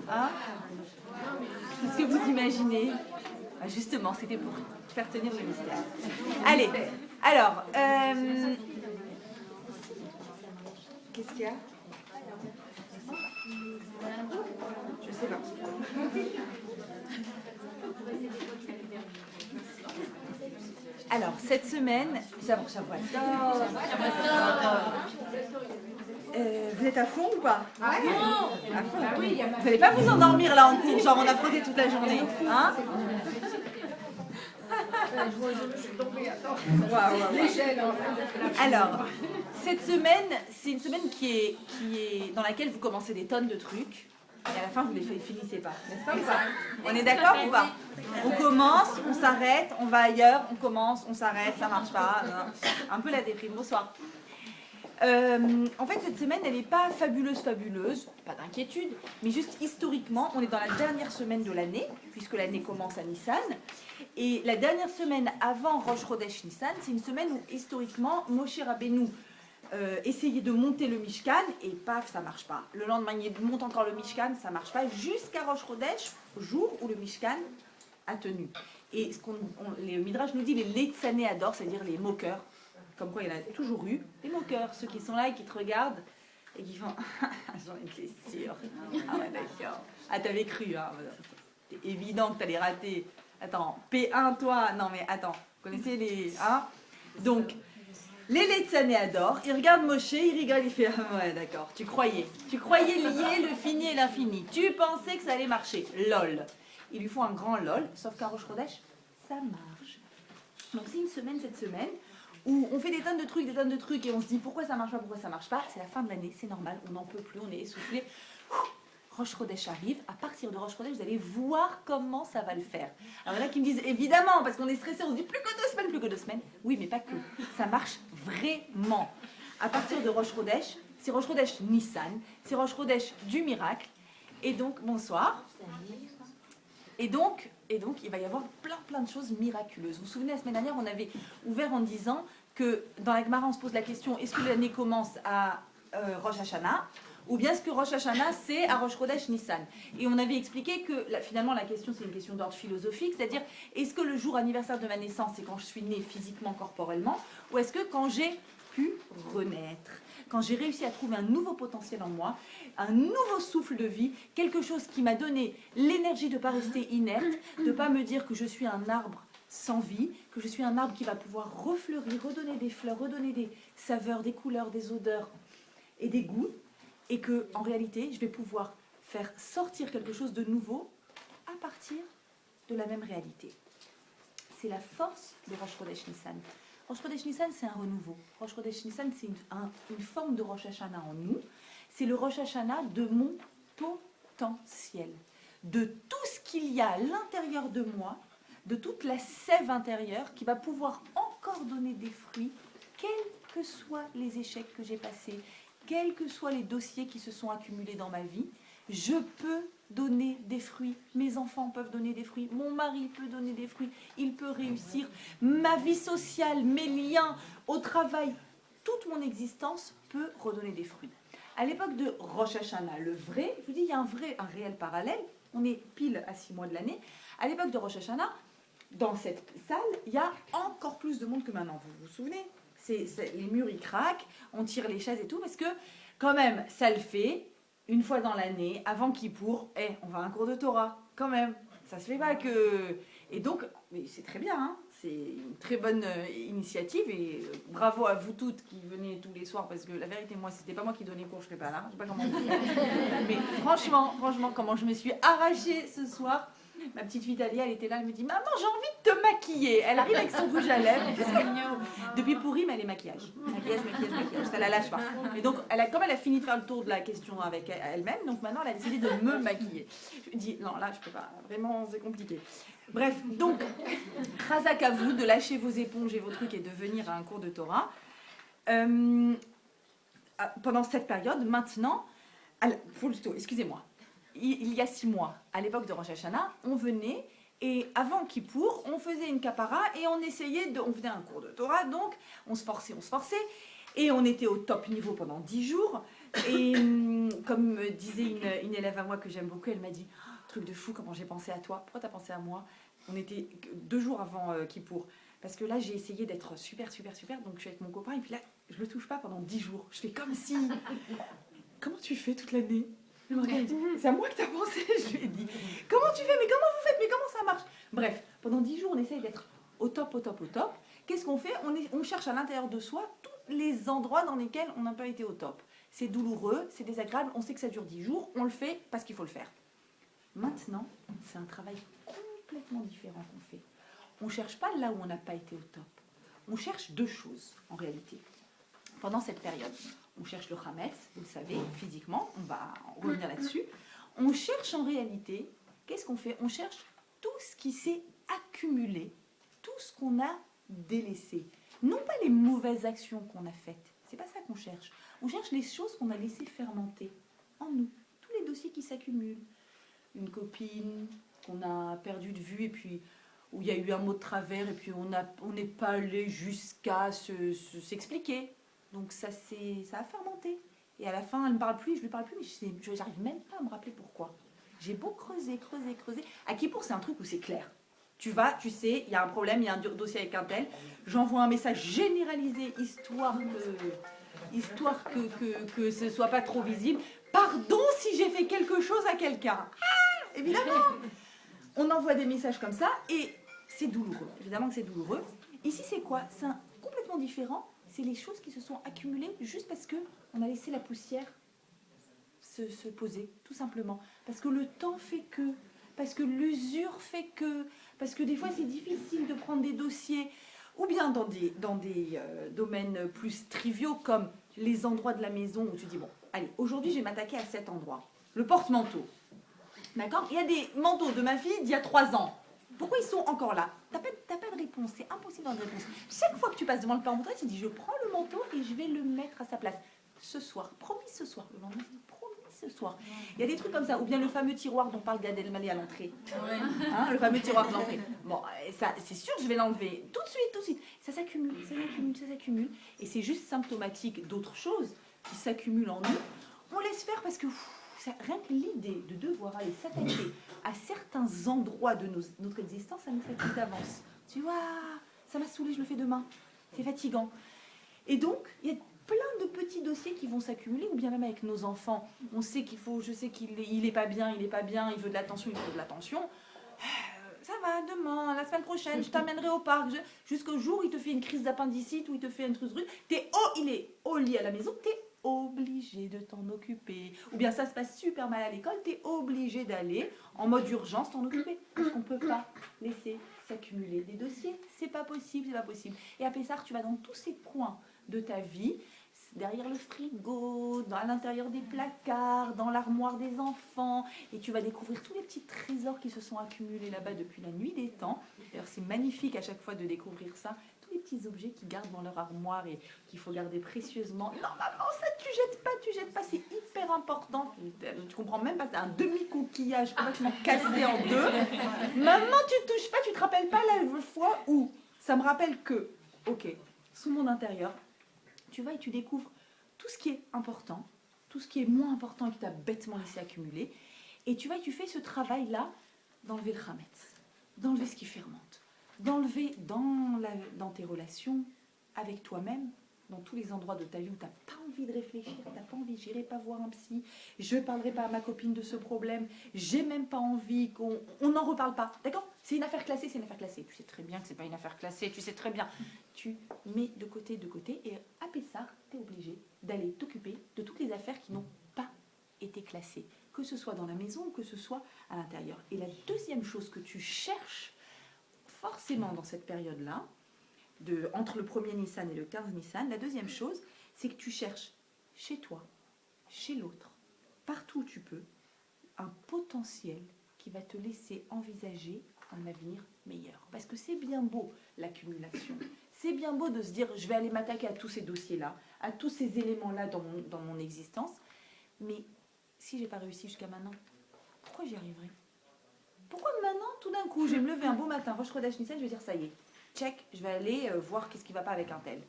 Hein? Qu'est-ce que vous imaginez? Justement, c'était pour faire tenir le mystère. Allez, alors, qu'est-ce qu'il y a? Je sais pas. Alors, cette semaine, j'avoue. Vous êtes à fond ou pas? À fond. Vous n'allez pas vous endormir là en cours, genre on a frotté toute la journée, hein? Alors, cette semaine, c'est une semaine qui est dans laquelle vous commencez des tonnes de trucs. Et à la fin, vous ne les finissez pas, n'est-ce pas ou pas? On est d'accord ou pas? On commence, on s'arrête, on va ailleurs, on commence, on s'arrête, ça marche pas. Un peu la déprime. Bonsoir. En fait, cette semaine, elle n'est pas fabuleuse, pas d'inquiétude, mais juste historiquement, on est dans la dernière semaine de l'année, puisque l'année commence à Nissan. Et la dernière semaine avant Rosh Chodesh Nissan, c'est une semaine où, historiquement, Moshe Rabbeinu essayait de monter le Mishkan, et paf, ça marche pas. Le lendemain, il monte encore le Mishkan, ça marche pas, jusqu'à Rosh Chodesh, jour où le Mishkan a tenu. Et les Midrash nous dit les Leitzané adorent, c'est-à-dire les moqueurs, comme quoi il y en a toujours eu, les moqueurs, ceux qui sont là et qui te regardent, et qui font « j'en étais sûre, ah ouais d'accord, ah t'avais cru, hein. C'était évident que t'allais rater, attends, P1 toi, non mais attends, vous connaissez les... Hein? Donc, les Leitzané adorent, ils regardent Moshe, ils rigolent, il fait ah ouais d'accord, tu croyais lier le fini et l'infini, tu pensais que ça allait marcher, lol. Ils lui font un grand lol, sauf qu'à Rosh Chodesh, ça marche. Donc c'est une semaine, cette semaine, où on fait des tonnes de trucs, et on se dit pourquoi ça marche pas, c'est la fin de l'année, c'est normal, on n'en peut plus, on est essoufflé. Rosh Chodesh arrive, à partir de Rosh Chodesh, vous allez voir comment ça va le faire. Alors il y en a qui me disent, évidemment, parce qu'on est stressé, on se dit plus que 2 semaines, oui mais pas que, ça marche vraiment. À partir de Rosh Chodesh, c'est Rosh Chodesh Nissan, c'est Rosh Chodesh du miracle, et donc, bonsoir. Et donc, il va y avoir plein de choses miraculeuses. Vous vous souvenez, la semaine dernière, on avait ouvert en disant que dans la Gemara, on se pose la question, est-ce que l'année commence à Rosh Hashanah, ou bien est-ce que Rosh Hashanah, c'est à Rosh Chodesh Nissan? Et on avait expliqué que finalement, la question, c'est une question d'ordre philosophique, c'est-à-dire, est-ce que le jour anniversaire de ma naissance, c'est quand je suis née physiquement, corporellement, ou est-ce que quand j'ai pu renaître, quand j'ai réussi à trouver un nouveau potentiel en moi, un nouveau souffle de vie, quelque chose qui m'a donné l'énergie de ne pas rester inerte, de ne pas me dire que je suis un arbre sans vie, que je suis un arbre qui va pouvoir refleurir, redonner des fleurs, redonner des saveurs, des couleurs, des odeurs et des goûts, et que en réalité, je vais pouvoir faire sortir quelque chose de nouveau à partir de la même réalité. C'est la force de Rosh Chodesh Nissan. Rosh Chodesh Nissan, c'est un renouveau. Rosh Chodesh Nissan, c'est une forme de Rosh Hashanah en nous. C'est le Rosh Hashanah de mon potentiel, de tout ce qu'il y a à l'intérieur de moi, de toute la sève intérieure qui va pouvoir encore donner des fruits, quels que soient les échecs que j'ai passés, quels que soient les dossiers qui se sont accumulés dans ma vie. Je peux donner des fruits, mes enfants peuvent donner des fruits, mon mari peut donner des fruits, il peut réussir, ma vie sociale, mes liens au travail, toute mon existence peut redonner des fruits. À l'époque de Rosh Hashanah, le vrai, je vous dis, il y a un réel parallèle, on est pile à 6 mois de l'année. À l'époque de Rosh Hashanah, dans cette salle, il y a encore plus de monde que maintenant, vous vous souvenez? Les murs, ils craquent, on tire les chaises et tout, parce que quand même, ça le fait. Une fois dans l'année, avant Kippour, on va à un cours de Torah, quand même. Ça se fait pas que... Et donc, mais c'est très bien, hein, c'est une très bonne initiative, et bravo à vous toutes qui venez tous les soirs, parce que la vérité, moi, si c'était pas moi qui donnais cours, je serais pas là, je sais pas comment vous dire. Mais franchement, comment je me suis arrachée ce soir. Ma petite fille Talia, elle était là, elle me dit « Maman, j'ai envie de te maquiller !» Elle arrive avec son rouge à lèvres. Depuis Pourim, elle est maquillage, ça la lâche pas. Et donc, comme elle a fini de faire le tour de la question avec elle-même, donc maintenant, elle a décidé de me maquiller. Je lui dis « Non, là, je peux pas, vraiment, c'est compliqué. » Bref, donc, Razak à vous de lâcher vos éponges et vos trucs et de venir à un cours de Torah. Pendant cette période, maintenant, excusez-moi, il y a 6 mois, à l'époque de Rosh Hashanah, on venait et avant Kippour, on faisait une kapara et on faisait un cours de Torah, donc on se forçait et on était au top niveau pendant 10 jours. Et comme me disait une élève à moi que j'aime beaucoup, elle m'a dit « Truc de fou, comment j'ai pensé à toi. Pourquoi tu as pensé à moi ?» On était 2 jours avant Kippour. Parce que là, j'ai essayé d'être super. Donc je suis avec mon copain et puis là, je le touche pas pendant 10 jours. Je fais comme si... Comment tu fais toute l'année? Il me regarde et dit « C'est à moi que tu as pensé ?» Je lui ai dit « Comment tu fais? Mais comment vous faites? Mais comment ça marche ?» Bref, pendant 10 jours, on essaye d'être au top. Qu'est-ce qu'on fait? On cherche à l'intérieur de soi tous les endroits dans lesquels on n'a pas été au top. C'est douloureux, c'est désagréable, on sait que ça dure 10 jours, on le fait parce qu'il faut le faire. Maintenant, c'est un travail complètement différent qu'on fait. On ne cherche pas là où on n'a pas été au top. On cherche 2 choses, en réalité. Pendant cette période, on cherche le Hametz, vous le savez, physiquement, on va revenir là-dessus. On cherche en réalité, qu'est-ce qu'on fait? On cherche tout ce qui s'est accumulé, tout ce qu'on a délaissé. Non pas les mauvaises actions qu'on a faites, c'est pas ça qu'on cherche. On cherche les choses qu'on a laissées fermenter en nous, tous les dossiers qui s'accumulent. Une copine qu'on a perdue de vue et puis où il y a eu un mot de travers et puis on n'est pas allé jusqu'à s'expliquer. Donc ça a fermenté. Et à la fin, elle ne me parle plus, je ne lui parle plus, mais je n'arrive même pas à me rappeler pourquoi. J'ai beau creuser. À Kippour, c'est un truc où c'est clair. Tu vas, tu sais, il y a un problème, il y a un dossier avec un tel. J'envoie un message généralisé, histoire que ce ne soit pas trop visible. Pardon si j'ai fait quelque chose à quelqu'un. Ah, évidemment. On envoie des messages comme ça et c'est douloureux. Évidemment que c'est douloureux. Ici, c'est quoi? C'est complètement différent. C'est les choses qui se sont accumulées juste parce qu'on a laissé la poussière se poser, tout simplement. Parce que le temps fait que, parce que l'usure fait que, parce que des fois c'est difficile de prendre des dossiers, ou bien dans des domaines plus triviaux comme les endroits de la maison où tu dis, bon, allez, aujourd'hui je vais m'attaquer à cet endroit. Le porte-manteau. D'accord? Il y a des manteaux de ma fille d'il y a 3 ans. Pourquoi ils sont encore là? T'as pas de réponse, c'est impossible d'avoir de réponse. Chaque fois que tu passes devant le porte-manteau, tu te dis, je prends le manteau et je vais le mettre à sa place. Ce soir, promis ce soir. Le lendemain, promis ce soir. Il y a des trucs comme ça. Ou bien le fameux tiroir dont parle Gad Elmaleh à l'entrée. Hein, le fameux tiroir de l'entrée. Bon, ça, c'est sûr que je vais l'enlever tout de suite. Ça s'accumule. Et c'est juste symptomatique d'autres choses qui s'accumulent en nous. On laisse faire parce que rien que l'idée de devoir aller s'attaquer à certains endroits de notre existence, ça nous fatigue d'avance. Tu vois, ça m'a saoulé, je le fais demain. C'est fatigant. Et donc, il y a plein de petits dossiers qui vont s'accumuler, ou bien même avec nos enfants. On sait je sais qu'il est pas bien, il veut de l'attention, ça va, demain, la semaine prochaine, je t'amènerai au parc. Jusqu'au jour où il te fait une crise d'appendicite, où il te fait un truc, il est au lit à la maison, t'es obligé de t'en occuper. Ou bien ça se passe super mal à l'école, t'es obligé d'aller en mode urgence t'en occuper. Parce qu'on ne peut pas laisser s'accumuler des dossiers. C'est pas possible. Et à Pessar, tu vas dans tous ces coins de ta vie, derrière le frigo, à l'intérieur des placards, dans l'armoire des enfants, et tu vas découvrir tous les petits trésors qui se sont accumulés là-bas depuis la nuit des temps. D'ailleurs, c'est magnifique à chaque fois de découvrir ça, tous les petits objets qu'ils gardent dans leur armoire et qu'il faut garder précieusement. Non, maman, ça tu jettes pas, c'est hyper important. Tu comprends même pas, c'est un demi-coquillage complètement cassé en deux. Maman, tu touches pas, tu te rappelles pas la fois où ça me rappelle que, ok, sous mon intérieur, tu vas et tu découvres tout ce qui est important, tout ce qui est moins important et que tu as bêtement laissé accumuler. Et tu vas et tu fais ce travail-là d'enlever le Hametz, d'enlever ce qui fermente, d'enlever dans tes relations avec toi-même, dans tous les endroits de ta vie où tu n'as pas envie de réfléchir, tu n'as pas envie, j'irai pas voir un psy, je ne parlerai pas à ma copine de ce problème, j'ai même pas envie qu'on n'en reparle pas, d'accord? C'est une affaire classée, Tu sais très bien que c'est pas une affaire classée, tu sais très bien. Tu mets de côté, et à Pessar, tu es obligé d'aller t'occuper de toutes les affaires qui n'ont pas été classées, que ce soit dans la maison ou que ce soit à l'intérieur. Et la deuxième chose que tu cherches forcément dans cette période-là, entre le 1er Nissan et le 15 Nissan, la deuxième chose, c'est que tu cherches chez toi, chez l'autre, partout où tu peux, un potentiel qui va te laisser envisager un avenir meilleur. Parce que c'est bien beau l'accumulation, c'est bien beau de se dire je vais aller m'attaquer à tous ces dossiers-là, à tous ces éléments-là dans mon existence, mais si j'ai pas réussi jusqu'à maintenant, pourquoi j'y arriverai? Pourquoi maintenant, tout d'un coup, je vais me lever un beau matin, Rosh Chodesh Nissan, je vais dire ça y est, check, je vais aller voir qu'est-ce qui va pas avec un tel.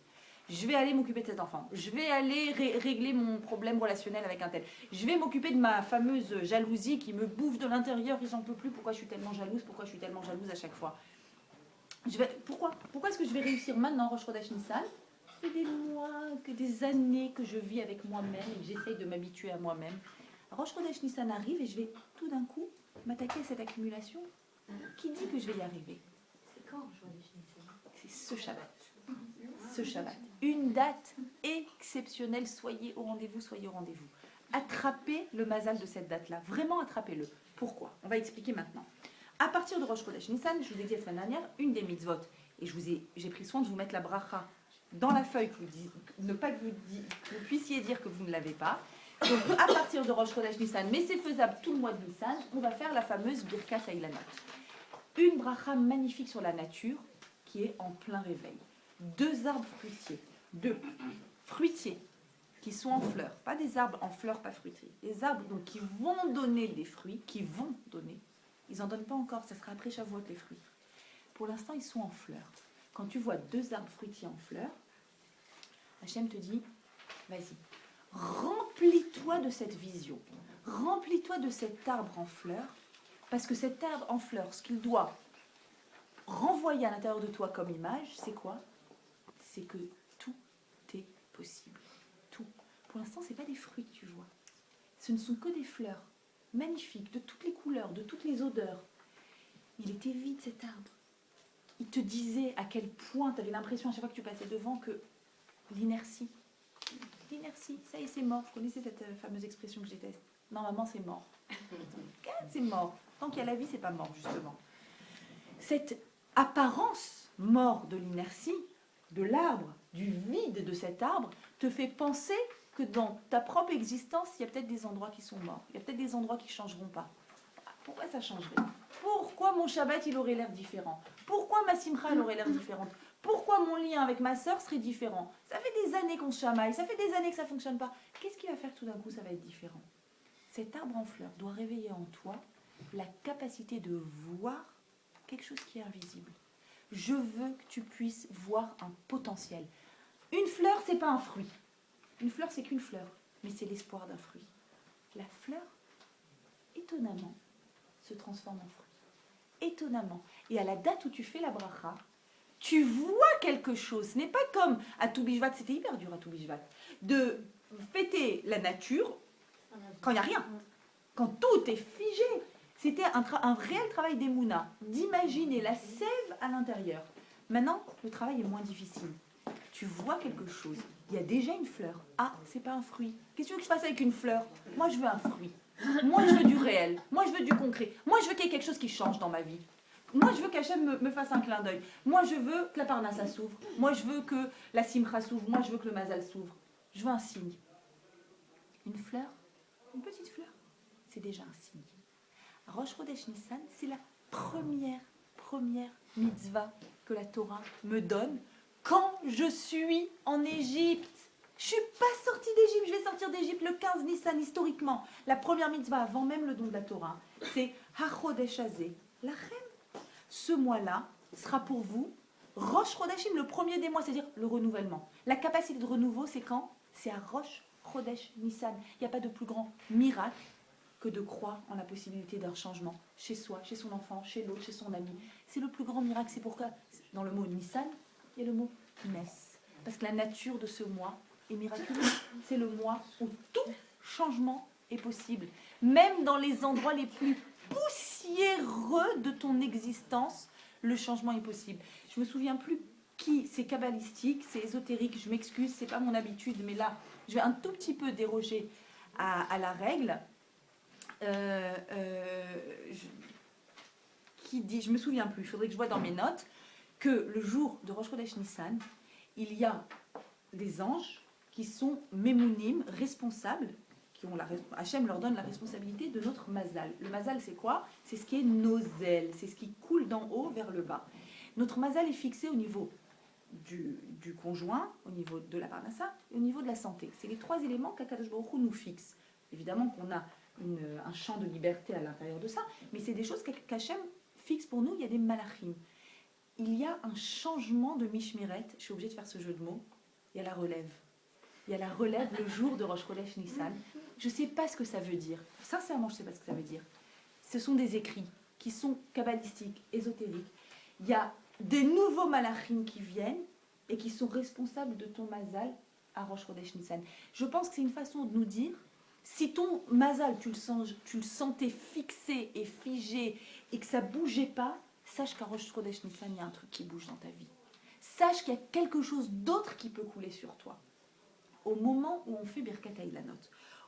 Je vais aller m'occuper de cet enfant. Je vais aller régler mon problème relationnel avec un tel. Je vais m'occuper de ma fameuse jalousie qui me bouffe de l'intérieur et j'en peux plus. Pourquoi je suis tellement jalouse? Pourquoi je suis tellement jalouse à chaque fois? Pourquoi est-ce que je vais réussir maintenant, Rosh Chodesh Nissan? Ça fait des mois, que des années que je vis avec moi-même et que j'essaye de m'habituer à moi-même. Rosh Chodesh Nissan arrive et je vais tout d'un coup m'attaquer à cette accumulation. Qui dit que je vais y arriver? C'est quand Rosh Chodesh Nissan? C'est ce Shabbat. Ce Shabbat. Une date exceptionnelle. Soyez au rendez-vous, soyez au rendez-vous. Attrapez le mazal de cette date-là. Vraiment attrapez-le. Pourquoi? On va expliquer maintenant. À partir de Rosh Chodesh Nissan, je vous ai dit la semaine dernière, une des mitzvot, et j'ai pris soin de vous mettre la bracha dans la feuille, ne pas que vous puissiez dire que vous ne l'avez pas. Donc à partir de Rosh Chodesh Nissan, mais c'est faisable tout le mois de Nissan, on va faire la fameuse Birkat Hailanot. Une bracha magnifique sur la nature qui est en plein réveil. 2 arbres fruitiers, 2 fruitiers qui sont en fleurs, pas des arbres en fleurs, pas fruitiers, des arbres donc qui vont donner des fruits, ils n'en donnent pas encore, ça sera après Shavuot les fruits. Pour l'instant, ils sont en fleurs. Quand tu vois 2 arbres fruitiers en fleurs, Hachem te dit, vas-y, remplis-toi de cette vision, remplis-toi de cet arbre en fleurs, parce que cet arbre en fleurs, ce qu'il doit renvoyer à l'intérieur de toi comme image, c'est quoi? C'est que tout est possible. Tout. Pour l'instant, ce n'est pas des fruits que tu vois. Ce ne sont que des fleurs magnifiques, de toutes les couleurs, de toutes les odeurs. Il était vide cet arbre. Il te disait à quel point tu avais l'impression à chaque fois que tu passais devant que l'inertie, ça y est, c'est mort. Vous connaissez cette fameuse expression que je déteste? Normalement, c'est mort. C'est mort. Tant qu'il y a la vie, c'est pas mort, justement. Cette apparence mort de l'inertie, de l'arbre, du vide de cet arbre, te fait penser que dans ta propre existence, il y a peut-être des endroits qui sont morts. Il y a peut-être des endroits qui ne changeront pas. Pourquoi ça changerait? Pourquoi mon Shabbat, il aurait l'air différent? Pourquoi ma Simcha, elle aurait l'air différente? Pourquoi mon lien avec ma sœur serait différent? Ça fait des années qu'on se chamaille, ça fait des années que ça ne fonctionne pas. Qu'est-ce qui va faire que tout d'un coup, ça va être différent? Cet arbre en fleurs doit réveiller en toi la capacité de voir quelque chose qui est invisible. Je veux que tu puisses voir un potentiel. Une fleur, c'est pas un fruit. Une fleur, c'est qu'une fleur, mais c'est l'espoir d'un fruit. La fleur, étonnamment, se transforme en fruit. Étonnamment. Et à la date où tu fais la bracha, tu vois quelque chose. Ce n'est pas comme à Toubishvat, c'était hyper dur à Toubishvat, de fêter la nature quand il n'y a rien, quand tout est figé. C'était un réel travail d'Emouna, d'imaginer la sève à l'intérieur. Maintenant, le travail est moins difficile. Tu vois quelque chose, il y a déjà une fleur. Ah, c'est pas un fruit. Qu'est-ce que tu veux que je fasse avec une fleur? Moi, je veux un fruit. Moi, je veux du réel. Moi, je veux du concret. Moi, je veux qu'il y ait quelque chose qui change dans ma vie. Moi, je veux qu'Hachem me fasse un clin d'œil. Moi, je veux que la Parnassa s'ouvre. Moi, je veux que la Simcha s'ouvre. Moi, je veux que le Mazal s'ouvre. Je veux un signe. Une fleur, une petite fleur, c'est déjà un signe. Rosh Chodesh Nissan, c'est la première mitzvah que la Torah me donne quand je suis en Égypte. Je ne suis pas sortie d'Égypte, je vais sortir d'Égypte le 15 Nissan historiquement. La première mitzvah, avant même le don de la Torah, c'est HaChodesh Hazeh, Lachem. Ce mois-là sera pour vous Rosh Chodeshim, le premier des mois, c'est-à-dire le renouvellement. La capacité de renouveau, c'est quand? C'est à Rosh Chodesh Nissan. Il n'y a pas de plus grand miracle que de croire en la possibilité d'un changement chez soi, chez son enfant, chez l'autre, chez son ami. C'est le plus grand miracle. C'est pourquoi, dans le mot Nissan, il y a le mot Nes. Parce que la nature de ce mois est miraculeuse. C'est le mois où tout changement est possible. Même dans les endroits les plus poussiéreux de ton existence, le changement est possible. Je me souviens plus qui, c'est kabbalistique, c'est ésotérique, je m'excuse, c'est pas mon habitude, mais là, je vais un tout petit peu déroger à la règle. Qui dit, je me souviens plus, il faudrait que je vois dans mes notes, que le jour de Rosh Chodesh Nissan, il y a des anges qui sont mémounim, responsables, Hachem leur donne la responsabilité de notre mazal. Le mazal, c'est quoi? C'est ce qui est nos ailes, c'est ce qui coule d'en haut vers le bas. Notre mazal est fixé au niveau du conjoint, au niveau de la parnassa et au niveau de la santé. C'est les 3 éléments qu'Akadosh Baruch Hu nous fixe. Évidemment qu'on a un champ de liberté à l'intérieur de ça, mais c'est des choses qu'Hachem fixe pour nous. Il y a des malachim. Il y a un changement de mishmeret, je suis obligée de faire ce jeu de mots, il y a la relève. Il y a la relève le jour de Rosh Chodesh Nissan. Je ne sais pas ce que ça veut dire. Sincèrement, je ne sais pas ce que ça veut dire. Ce sont des écrits qui sont kabbalistiques, ésotériques. Il y a des nouveaux malachim qui viennent et qui sont responsables de ton mazal à Rosh Chodesh Nissan. Je pense que c'est une façon de nous dire, si ton mazal, tu le sentais fixé et figé et que ça ne bougeait pas, sache qu'à Rosh Chodesh Nissan, il y a un truc qui bouge dans ta vie. Sache qu'il y a quelque chose d'autre qui peut couler sur toi. Au moment où on fait Birkat Haïlanot,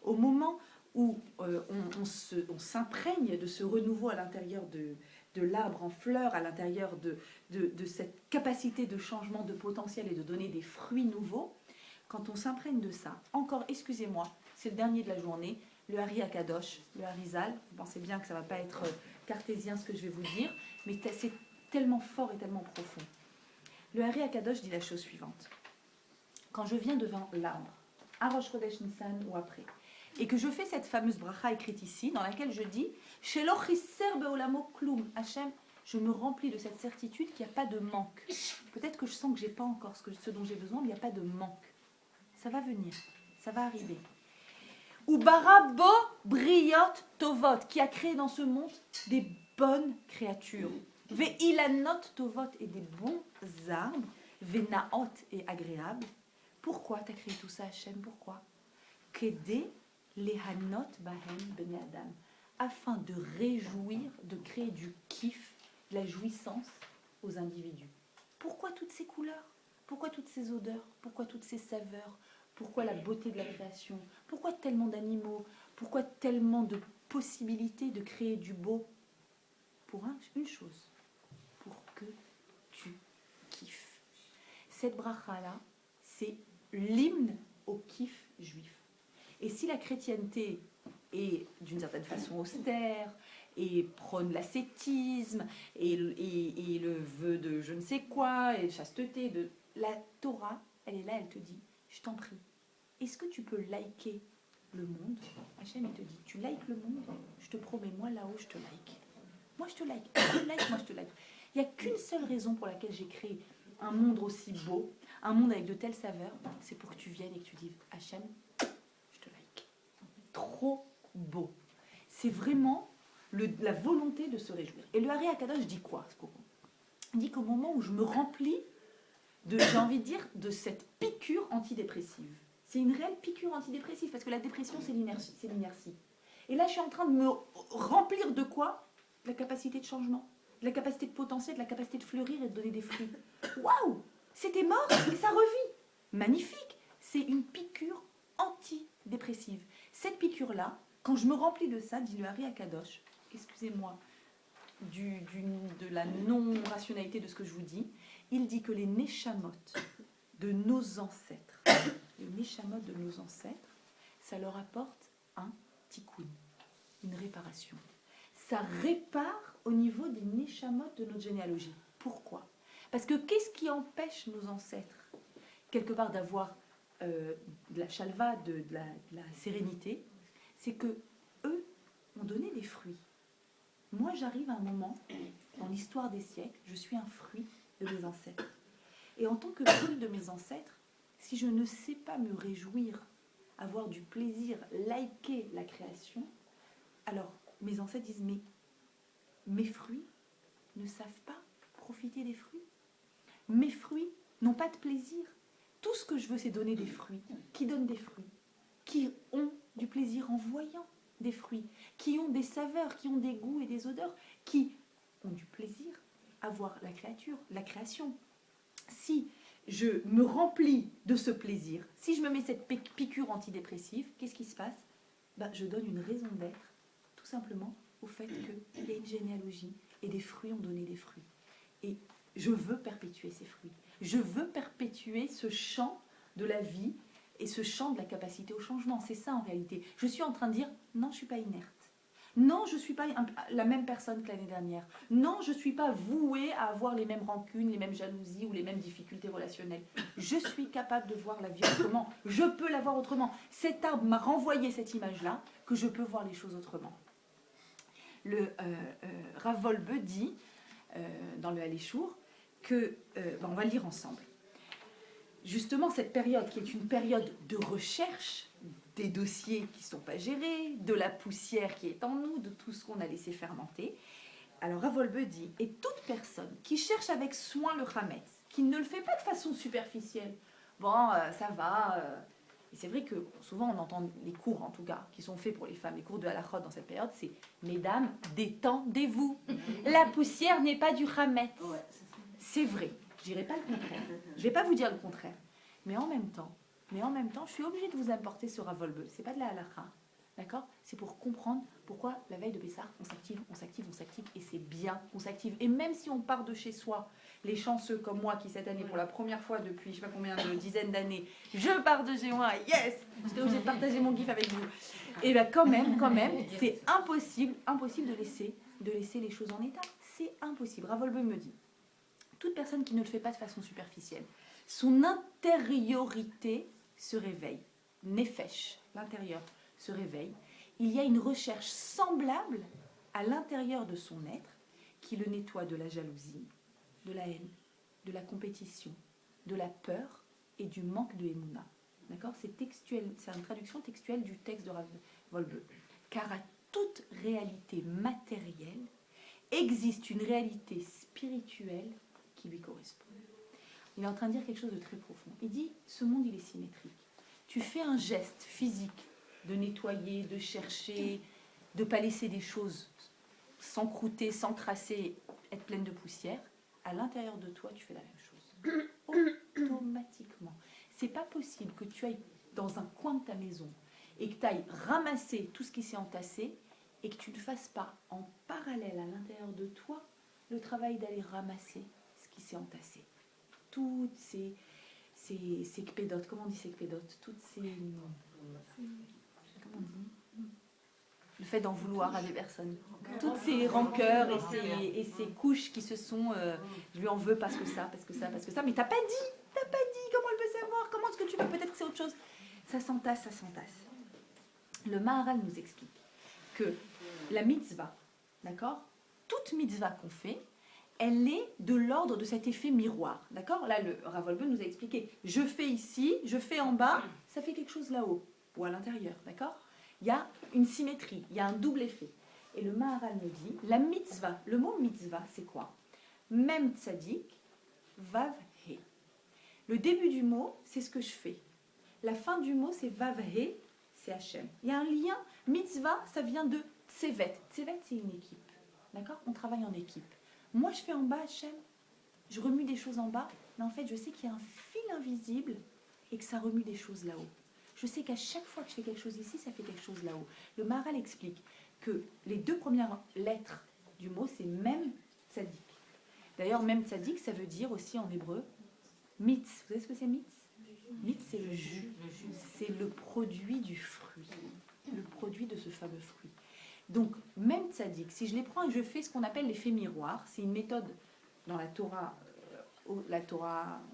au moment où on s'imprègne de ce renouveau à l'intérieur de l'arbre en fleurs, à l'intérieur de cette capacité de changement de potentiel et de donner des fruits nouveaux, quand on s'imprègne de ça, encore, excusez-moi, c'est le dernier de la journée, le Hari Akadosh, le Harizal, vous pensez bien que ça ne va pas être cartésien ce que je vais vous dire, mais c'est tellement fort et tellement profond. Le Hari Akadosh dit la chose suivante. Quand je viens devant l'arbre, à Rosh Chodesh Nissan ou après, et que je fais cette fameuse bracha écrite ici, dans laquelle je dis « Shelo chiser beolamo klum » Hachem, je me remplis de cette certitude qu'il n'y a pas de manque. Peut-être que je sens que je n'ai pas encore ce dont j'ai besoin, mais il n'y a pas de manque. Ça va venir, ça va arriver. Ou barabo briot tovot, qui a créé dans ce monde des bonnes créatures. Veilanot tovot, et des bons arbres. Venaot, et agréables. Pourquoi tu as créé tout ça, Hachem? Pourquoi? Kede lehanot bahem bene adam, afin de réjouir, de créer du kiff, de la jouissance aux individus. Pourquoi toutes ces couleurs? Pourquoi toutes ces odeurs? Pourquoi toutes ces saveurs? Pourquoi la beauté de la création? Pourquoi tellement d'animaux? Pourquoi tellement de possibilités de créer du beau? Pour une chose, pour que tu kiffes. Cette bracha-là, c'est l'hymne au kiff juif. Et si la chrétienté est d'une certaine façon austère, et prône l'ascétisme, et le vœu de je ne sais quoi, et chasteté, la Torah, elle est là, elle te dit, je t'en prie, est-ce que tu peux liker le monde? Hachem, il te dit, tu likes le monde? Je te promets, moi là-haut, je te like. Moi, je te like. Moi, je te like. Il n'y a qu'une seule raison pour laquelle j'ai créé un monde aussi beau, un monde avec de telles saveurs, c'est pour que tu viennes et que tu dises, Hachem, je te like. Trop beau. C'est vraiment la volonté de se réjouir. Et le Hari Akadosh dit quoi? Il dit qu'au moment où je me remplis j'ai envie de dire, de cette piqûre antidépressive. C'est une réelle piqûre antidépressive, parce que la dépression, c'est l'inertie. Et là, je suis en train de me remplir de quoi? De la capacité de changement, de la capacité de potentiel, de la capacité de fleurir et de donner des fruits. Waouh! C'était mort et ça revit. Magnifique! C'est une piqûre antidépressive. Cette piqûre-là, quand je me remplis de ça, dit le Hari Akadosh, excusez-moi de la non-rationalité de ce que je vous dis, il dit que les neshamot de nos ancêtres, ça leur apporte un tikkun, une réparation. Ça répare au niveau des neshamot de notre généalogie. Pourquoi? Parce que qu'est-ce qui empêche nos ancêtres, quelque part, d'avoir de la chalva, de la sérénité? C'est que eux ont donné des fruits. Moi, j'arrive à un moment, dans l'histoire des siècles, je suis un fruit de mes ancêtres. Et en tant que fruit de mes ancêtres, si je ne sais pas me réjouir, avoir du plaisir, liker la création, alors mes ancêtres disent, mais mes fruits ne savent pas profiter des fruits. Mes fruits n'ont pas de plaisir. Tout ce que je veux, c'est donner des fruits. Qui donnent des fruits? Qui ont du plaisir en voyant des fruits, qui ont des saveurs, qui ont des goûts et des odeurs, qui ont du plaisir à voir la création. Si je me remplis de ce plaisir, si je me mets cette piqûre antidépressive, qu'est-ce qui se passe? Je donne une raison d'être, tout simplement, au fait qu'il y a une généalogie et des fruits ont donné des fruits. Et je veux perpétuer ces fruits. Je veux perpétuer ce chant de la vie et ce champ de la capacité au changement. C'est ça en réalité. Je suis en train de dire, non, je ne suis pas inerte. Non, je ne suis pas la même personne que l'année dernière. Non, je ne suis pas vouée à avoir les mêmes rancunes, les mêmes jalousies ou les mêmes difficultés relationnelles. Je suis capable de voir la vie autrement. Je peux la voir autrement. Cet arbre m'a renvoyé cette image-là, que je peux voir les choses autrement. Le Rav Wolbe dit, dans le Haléchour, que, on va le lire ensemble. justement cette période qui est une période de recherche, des dossiers qui ne sont pas gérés, de la poussière qui est en nous, de tout ce qu'on a laissé fermenter. Alors Rav Wolbe dit, et toute personne qui cherche avec soin le Hametz, qui ne le fait pas de façon superficielle, bon, ça va. Et c'est vrai que souvent on entend les cours, en tout cas, qui sont faits pour les femmes, les cours de halachot dans cette période, c'est « Mesdames, détendez-vous. La poussière n'est pas du Hametz. » C'est vrai, je dirais pas le contraire. Je vais pas vous dire le contraire. Mais en même temps, je suis obligée de vous apporter ce Rav Wolbe. C'est pas de la halacha, d'accord? C'est pour comprendre pourquoi la veille de Pessah, on s'active, et c'est bien qu'on s'active. Et même si on part de chez soi, les chanceux comme moi qui cette année, pour la première fois depuis je sais pas combien de dizaines d'années, je pars de chez moi, yes, j'étais obligée de partager mon gif avec vous. Et bien quand même, c'est impossible de laisser les choses en état. C'est impossible. Rav Wolbe me dit, toute personne qui ne le fait pas de façon superficielle, son intériorité se réveille. Nefesh, l'intérieur, se réveille. Il y a une recherche semblable à l'intérieur de son être qui le nettoie de la jalousie, de la haine, de la compétition, de la peur et du manque de émouna. D'accord? C'est textuel, c'est une traduction textuelle du texte de Rav Wolbe. Car à toute réalité matérielle existe une réalité spirituelle qui lui correspond. Il est en train de dire quelque chose de très profond. Il dit, ce monde, il est symétrique. Tu fais un geste physique de nettoyer, de chercher, de ne pas laisser des choses s'encrouter, s'encrasser, être pleine de poussière. À l'intérieur de toi, tu fais la même chose. Automatiquement. C'est pas possible que tu ailles dans un coin de ta maison et que tu ailles ramasser tout ce qui s'est entassé et que tu ne fasses pas en parallèle à l'intérieur de toi le travail d'aller ramasser ce qui s'est entassé. Toutes ces kpédotes, comment on dit ces kpédotes? Toutes ces... Comment on dit? Le fait d'en vouloir à des personnes. Toutes ces rancœurs et ces couches qui se sont... je lui en veux parce que ça, mais t'as pas dit, comment elle peut savoir? Comment est-ce que tu veux? Peut-être que c'est autre chose. Ça s'entasse. Le Maharal nous explique que la mitzvah, d'accord? Toute mitzvah qu'on fait, elle est de l'ordre de cet effet miroir. D'accord? Là, le Rav Wolbe nous a expliqué, je fais ici, je fais en bas, ça fait quelque chose là-haut, ou à l'intérieur. D'accord? Il y a une symétrie, il y a un double effet. Et le Maharal nous dit, la mitzvah, le mot mitzvah, c'est quoi? Mem tzadik, vav he. Le début du mot, c'est ce que je fais. La fin du mot, c'est vav he, c'est Hachem. Il y a un lien, mitzvah, ça vient de tsevet. Tsevet, c'est une équipe. D'accord? On travaille en équipe. Moi, je fais en bas, Hachem, je remue des choses en bas, mais en fait, je sais qu'il y a un fil invisible et que ça remue des choses là-haut. Je sais qu'à chaque fois que je fais quelque chose ici, ça fait quelque chose là-haut. Le Maharal explique que les deux premières lettres du mot, c'est Mem Tzadik. D'ailleurs, Mem Tzadik, ça veut dire aussi en hébreu mitz. Vous savez ce que c'est mitz? Mitz, c'est le jus. C'est le produit du fruit. Le produit de ce fameux fruit. Donc, Mem Tzadik, si je les prends et je fais ce qu'on appelle l'effet miroir, c'est une méthode dans la Torah, on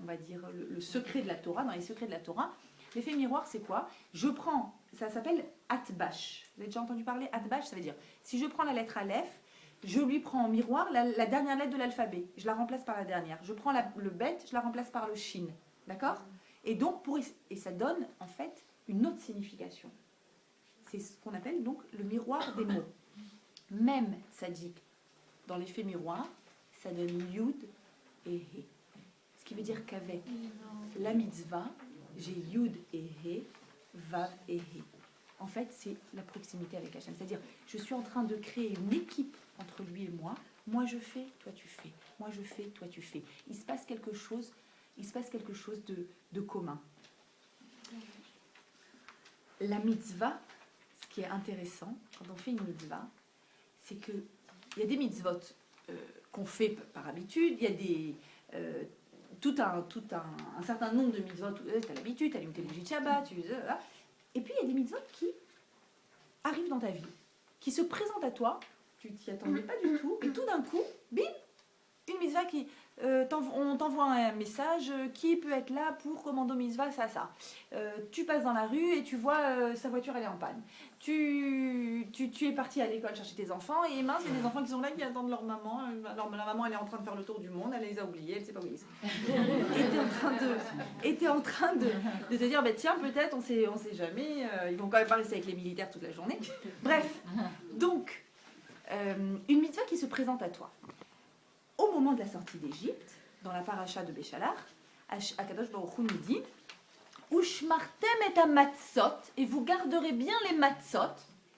va dire le secret de la Torah, dans les secrets de la Torah. L'effet miroir, c'est quoi? Je prends, ça s'appelle Atbash. Vous avez déjà entendu parler? Atbash, ça veut dire, si je prends la lettre Aleph, je lui prends en miroir la dernière lettre de l'alphabet. Je la remplace par la dernière. Je prends le Bet, je la remplace par le Shin. D'accord? Et donc, et ça donne, en fait, une autre signification. C'est ce qu'on appelle donc le miroir des mots. Même Tzadik, dans l'effet miroir, ça donne Yud et He. Ce qui veut dire qu'avec la mitzvah, j'ai Yud et He, Vav et He. En fait, c'est la proximité avec Hachem. C'est-à-dire, je suis en train de créer une équipe entre lui et moi. Moi, je fais, toi, tu fais. Moi, je fais, toi, tu fais. Il se passe quelque chose de commun. La mitzvah, ce qui est intéressant, quand on fait une mitzvah, c'est qu'il y a des mitzvot qu'on fait par habitude, il y a des... tout un certain nombre de mitzvot, tu as l'habitude, tu allumes tes bougies de Shabbat, et puis il y a des mitzvot qui arrivent dans ta vie, qui se présentent à toi, tu t'y attendais pas du tout, et tout d'un coup, bim, une mitzvah qui, on t'envoie un message, qui peut être là pour commando mitzvah, ça. Tu passes dans la rue et tu vois sa voiture, elle est en panne. Tu es parti à l'école chercher tes enfants et mince, il y a des enfants qui sont là, qui attendent leur maman. Alors la maman, elle est en train de faire le tour du monde, elle les a oubliés, elle ne sait pas où ils sont. Et t'es en train de te dire, bah, tiens, peut-être, on sait jamais, ils vont quand même pas rester avec les militaires toute la journée. Bref, donc, une mitzvah qui se présente à toi. Au moment de la sortie d'Égypte, dans la paracha de Béchalar, Akadosh Baruch Hu nous dit Ushmartem et amatzot, et vous garderez bien les matzot,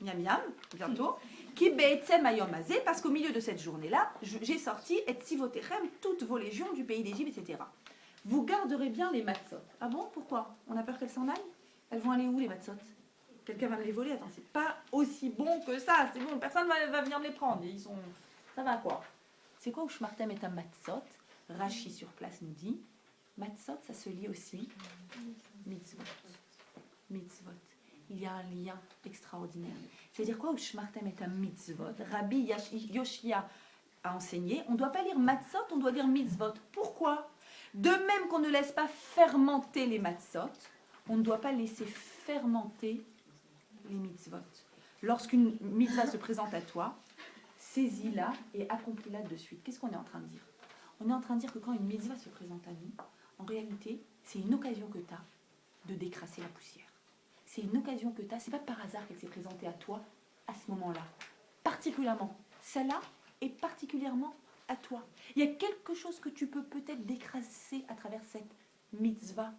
miam miam, bientôt, qui be'etzem ayom hazeh, parce qu'au milieu de cette journée-là, j'ai sorti et tzivotechem, toutes vos légions du pays d'Égypte, etc. Vous garderez bien les matzot. Ah bon, pourquoi? On a peur qu'elles s'en aillent? Elles vont aller où les matzot? Quelqu'un va me les voler? Attends, c'est pas aussi bon que ça, c'est bon, personne va venir me les prendre, ils sont... Ça va quoi? C'est quoi Ushmartem et amatzot? Rashi sur place nous dit matzot, ça se lit aussi mitzvot. Mitzvot. Il y a un lien extraordinaire. C'est-à-dire quoi Ushmartem et mitzvot? Rabbi Yoshia a enseigné, on ne doit pas lire matzot, on doit lire mitzvot. Pourquoi? De même qu'on ne laisse pas fermenter les matzot, on ne doit pas laisser fermenter les mitzvot. Lorsqu'une mitzvah se présente à toi, saisis-la et accomplis-la de suite. Qu'est-ce qu'on est en train de dire? On est en train de dire que quand une mitzvah se présente à nous, en réalité, c'est une occasion que tu as de décrasser la poussière. C'est une occasion que tu as, c'est pas par hasard qu'elle s'est présentée à toi à ce moment-là. Particulièrement, celle-là est particulièrement à toi. Il y a quelque chose que tu peux peut-être décrasser à travers cette mitzvah,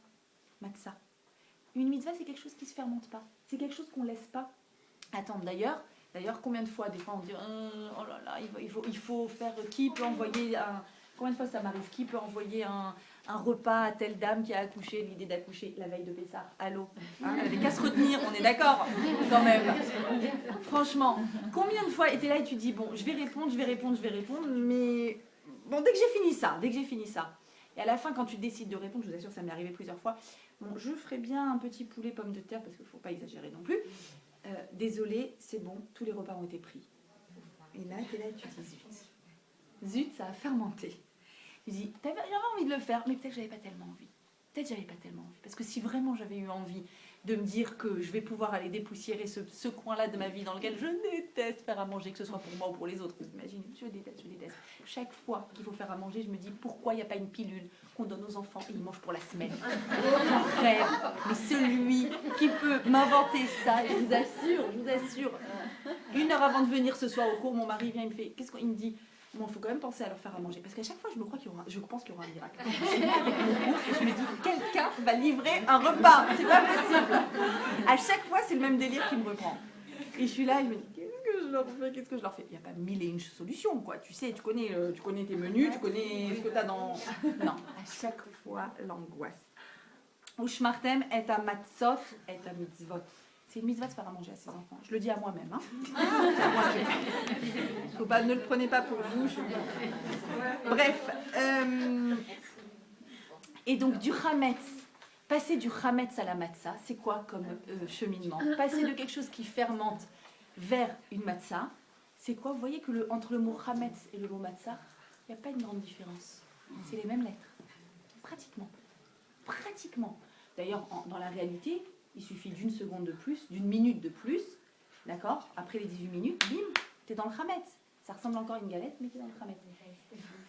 matzah. Une mitzvah, c'est quelque chose qui ne se fermente pas. C'est quelque chose qu'on ne laisse pas attendre. D'ailleurs, combien de fois, des fois, on dit oh là là, il faut faire. Qui peut envoyer un. Combien de fois ça m'arrive? Qui peut envoyer un repas à telle dame qui a accouché, l'idée d'accoucher la veille de Pessah? Allô, hein, elle avait qu'à se retenir, on est d'accord quand même. Franchement, combien de fois était là et tu dis bon, je vais répondre, mais bon, dès que j'ai fini ça. Et à la fin, quand tu décides de répondre, je vous assure, ça m'est arrivé plusieurs fois. Bon, je ferai bien un petit poulet pomme de terre parce qu'il ne faut pas exagérer non plus. Désolée, c'est bon, tous les repas ont été pris. Et là, tu es là et tu dis zut, ça a fermenté. Je dis, j'avais envie de le faire, mais peut-être que j'avais pas tellement envie. Parce que si vraiment j'avais eu envie de me dire que je vais pouvoir aller dépoussiérer ce coin-là de ma vie dans lequel je déteste faire à manger, que ce soit pour moi ou pour les autres, vous imaginez, je déteste. Chaque fois qu'il faut faire à manger, je me dis, pourquoi il n'y a pas une pilule qu'on donne aux enfants et ils mangent pour la semaine? Mon rêve, mais celui qui peut m'inventer ça, je vous assure, 1 heure avant de venir ce soir au cours, mon mari vient, il me fait, il me dit, bon, il faut quand même penser à leur faire à manger. Parce qu'à chaque fois, je pense qu'il y aura un miracle. Je viens avec mon cours et je me dis, quelqu'un va livrer un repas. C'est pas possible. À chaque fois, c'est le même délire qui me reprend. Et je suis là, et je me dis, qu'est-ce que je leur fais? Il n'y a pas 1001 solutions, quoi. Tu sais, tu connais tes menus, tu connais ce que tu as dans... Non, à chaque fois, l'angoisse. Ushmartem et à matzot et à mitzvot. C'est une mitzvah de faire à manger à ses enfants. Je le dis à moi-même. Hein. Ne le prenez pas pour vous. Bref. Et donc du chametz. Passer du chametz à la matzah, c'est quoi comme cheminement? Passer de quelque chose qui fermente vers une matzah, c'est quoi? Vous voyez que entre le mot chametz et le mot matzah, il n'y a pas une grande différence. C'est les mêmes lettres. Pratiquement. D'ailleurs, dans la réalité, il suffit d'une seconde de plus, d'une minute de plus, d'accord? Après les 18 minutes, bim, t'es dans le chametz. Ça ressemble encore à une galette, mais t'es dans le chametz.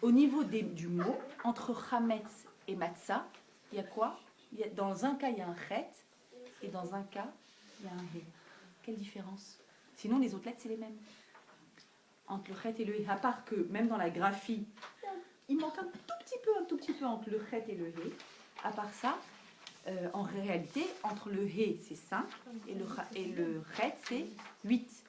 Au niveau du mot, entre chametz et matzah, il y a quoi? Dans un cas, il y a un chet, et dans un cas, il y a un he. Quelle différence? Sinon, les autres lettres, c'est les mêmes. Entre le chet et le he, à part que, même dans la graphie, il manque un tout petit peu entre le chet et le he. À part ça, en réalité, entre le he, c'est 5, et le chet, c'est 8.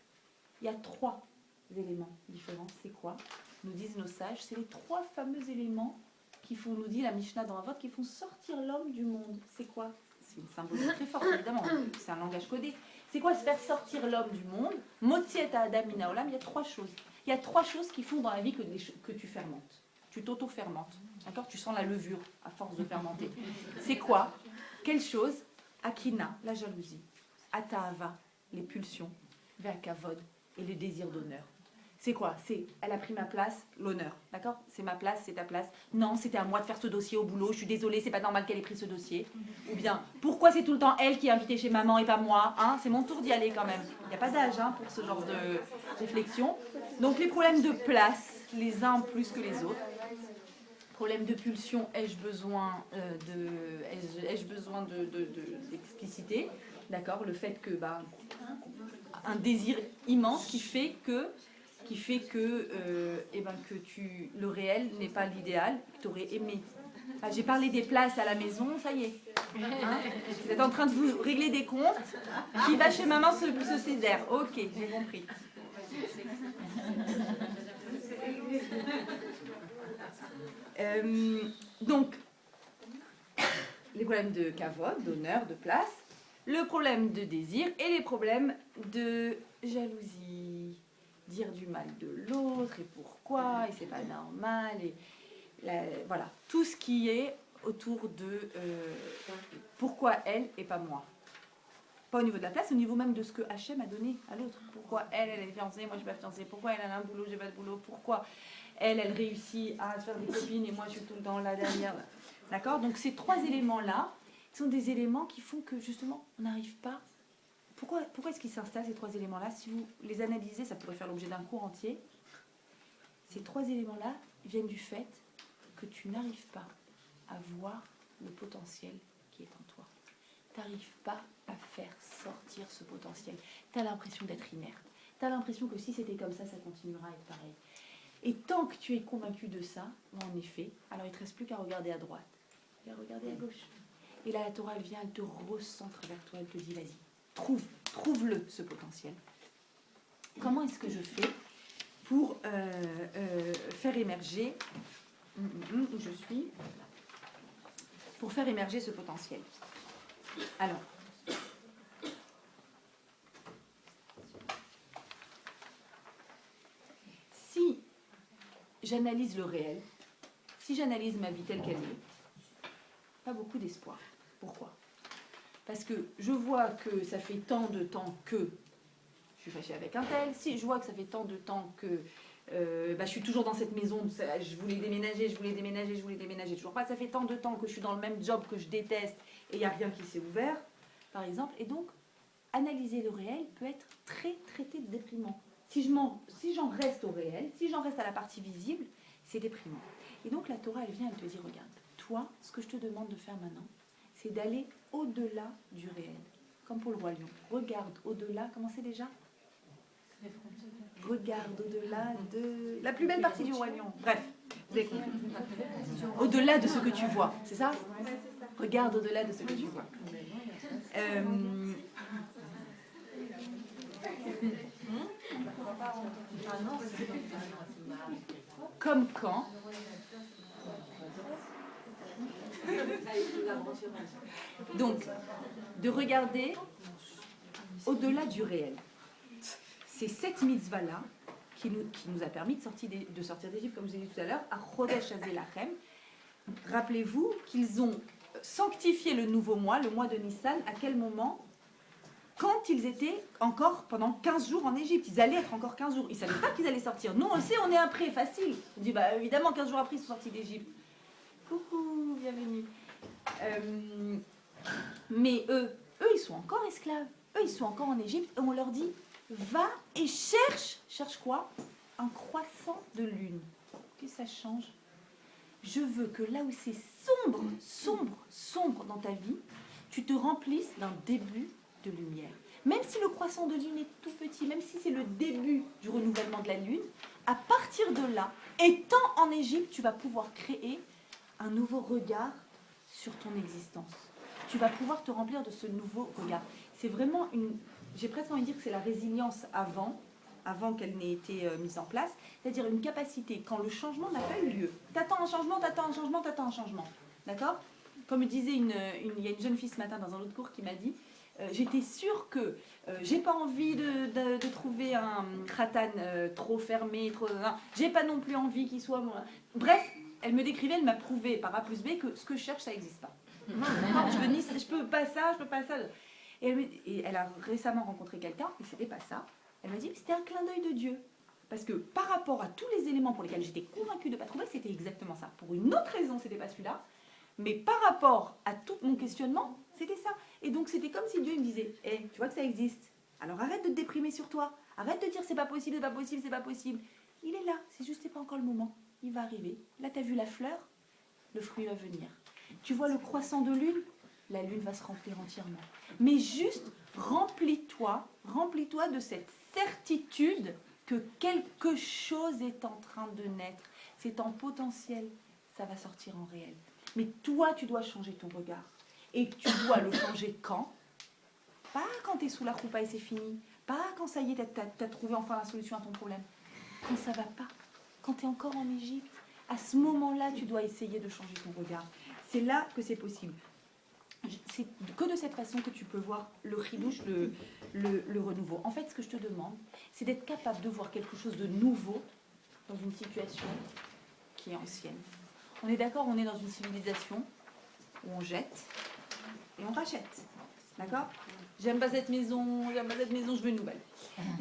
Il y a 3 éléments différents. C'est quoi? Nous disent nos sages, c'est les 3 fameux éléments qui font, nous dit la Mishnah dans la vote, qui font sortir l'homme du monde. C'est quoi? C'est une symbolique très forte, évidemment. C'est un langage codé. C'est quoi se faire sortir l'homme du monde? Motziet Adam mina olam, il y a 3 choses. Il y a 3 choses qui font dans la vie que tu fermentes. Tu t'auto-fermentes. D'accord? Tu sens la levure à force de fermenter. C'est quoi? Quelle chose? Akina, la jalousie. Atahava, les pulsions. Ve'akavod, et le désir d'honneur. C'est quoi? C'est elle a pris ma place, l'honneur. D'accord? C'est ma place, c'est ta place. Non, c'était à moi de faire ce dossier au boulot. Je suis désolée, c'est pas normal qu'elle ait pris ce dossier. Ou bien, pourquoi c'est tout le temps elle qui est invitée chez maman et pas moi, hein? C'est mon tour d'y aller quand même. Il n'y a pas d'âge hein, pour ce genre de réflexion. Donc les problèmes de place, les uns plus que les autres. Problème de pulsion, ai-je besoin d'expliciter? D'accord? Le fait que un désir immense qui fait que le réel n'est pas l'idéal que tu aurais aimé. Ah, j'ai parlé des places à la maison, ça y est. Hein, vous êtes en train de vous régler des comptes. Qui va chez maman se sidère. Ok, j'ai compris. Donc, les problèmes de kavod, d'honneur, de place, le problème de désir et les problèmes de jalousie. Dire du mal de l'autre et pourquoi, et c'est pas normal, et voilà, tout ce qui est autour de pourquoi elle et pas moi. Pas au niveau de la place, au niveau même de ce que Hachem a donné à l'autre. Pourquoi elle est fiancée, moi je suis pas fiancée, pourquoi elle a un boulot, j'ai pas de boulot, pourquoi elle réussit à se faire des copines et moi je suis tout le temps là derrière. D'accord? Donc ces trois éléments-là sont des éléments qui font que justement on n'arrive pas. Pourquoi est-ce qu'ils s'installent ces trois éléments-là? Si vous les analysez, ça pourrait faire l'objet d'un cours entier. Ces trois éléments-là viennent du fait que tu n'arrives pas à voir le potentiel qui est en toi. Tu n'arrives pas à faire sortir ce potentiel. Tu as l'impression d'être inerte. Tu as l'impression que si c'était comme ça continuera à être pareil. Et tant que tu es convaincu de ça, en effet, alors il ne te reste plus qu'à regarder à droite et à regarder à gauche. Et là, la Torah, elle vient, elle te recentre vers toi, elle te dit, vas-y, trouve-le, ce potentiel. Comment est-ce que je fais pour faire émerger, où je suis, pour faire émerger ce potentiel? Alors, si j'analyse le réel, si j'analyse ma vie telle qu'elle est, pas beaucoup d'espoir. Pourquoi? Parce que je vois que ça fait tant de temps que je suis fâchée avec un tel, si je vois que ça fait tant de temps que je suis toujours dans cette maison, je voulais déménager, toujours pas, ça fait tant de temps que je suis dans le même job que je déteste et il n'y a rien qui s'est ouvert, par exemple, et donc analyser le réel peut être très traité de déprimant. Si j'en reste au réel, si j'en reste à la partie visible, c'est déprimant. Et donc la Torah, elle vient, elle te dit, regarde, toi, ce que je te demande de faire maintenant, c'est d'aller au-delà du réel. Comme pour le roi lion. Regarde au-delà, comment c'est déjà? Regarde au-delà de la plus belle partie du roi lion. Bref, vous avez compris. Au-delà de ce que tu vois, c'est ça? Regarde au-delà de ce que tu vois. Comme quand donc de regarder au-delà du réel. C'est cette mitzvah-là qui nous a permis de sortir d'Égypte, comme je vous ai dit tout à l'heure, à Chodesh Hazelachem. Rappelez-vous qu'ils ont sanctifié le nouveau mois, le mois de Nissan, à quel moment? Quand ils étaient encore pendant 15 jours en Égypte. Ils allaient être encore 15 jours. Ils ne savaient pas qu'ils allaient sortir. Nous, on le sait, on est après, facile. On dit, évidemment, 15 jours après, ils sont sortis d'Égypte. Coucou, bienvenue. Mais eux, ils sont encore esclaves. Eux, ils sont encore en Égypte. Et on leur dit, va et cherche quoi? Un croissant de lune. Que ça change? Je veux que là où c'est sombre dans ta vie, tu te remplisses d'un début de lumière. Même si le croissant de lune est tout petit, même si c'est le début du renouvellement de la lune, à partir de là, étant en Égypte, tu vas pouvoir créer un nouveau regard sur ton existence. Tu vas pouvoir te remplir de ce nouveau regard. C'est vraiment j'ai presque envie de dire que c'est la résilience avant qu'elle n'ait été mise en place, c'est-à-dire une capacité, quand le changement n'a pas eu lieu. T'attends un changement. D'accord? Comme disait il y a une jeune fille ce matin dans un autre cours qui m'a dit, j'étais sûre que j'ai pas envie de trouver un khatan trop fermé, j'ai pas non plus envie qu'il soit... Bref, elle me décrivait, elle m'a prouvé par A plus B que ce que je cherche, ça n'existe pas. Je peux pas ça. Et elle a récemment rencontré quelqu'un, et c'était pas ça. Elle m'a dit que c'était un clin d'œil de Dieu. Parce que par rapport à tous les éléments pour lesquels j'étais convaincue de ne pas trouver, c'était exactement ça. Pour une autre raison, c'était pas celui-là. Mais par rapport à tout mon questionnement, c'était ça. Et donc c'était comme si Dieu me disait, hey, tu vois que ça existe. Alors arrête de te déprimer sur toi. Arrête de dire c'est pas possible, c'est pas possible, c'est pas possible. Il est là, c'est juste c'est pas encore le moment. Il va arriver. Là, tu as vu la fleur, le fruit va venir. Tu vois le croissant de lune, la lune va se remplir entièrement. Mais juste remplis-toi de cette certitude que quelque chose est en train de naître. C'est en potentiel, ça va sortir en réel. Mais toi, tu dois changer ton regard. Et tu dois le changer quand? Pas quand tu es sous la roupa et c'est fini. Pas quand ça y est, tu as trouvé enfin la solution à ton problème. Quand ça va pas. Quand tu es encore en Égypte. À ce moment-là, tu dois essayer de changer ton regard. C'est là que c'est possible. C'est que de cette façon que tu peux voir le chidouche, le renouveau. En fait, ce que je te demande, c'est d'être capable de voir quelque chose de nouveau dans une situation qui est ancienne. On est d'accord, on est dans une civilisation où on jette et on rachète. D'accord? J'aime pas cette maison, je veux une nouvelle.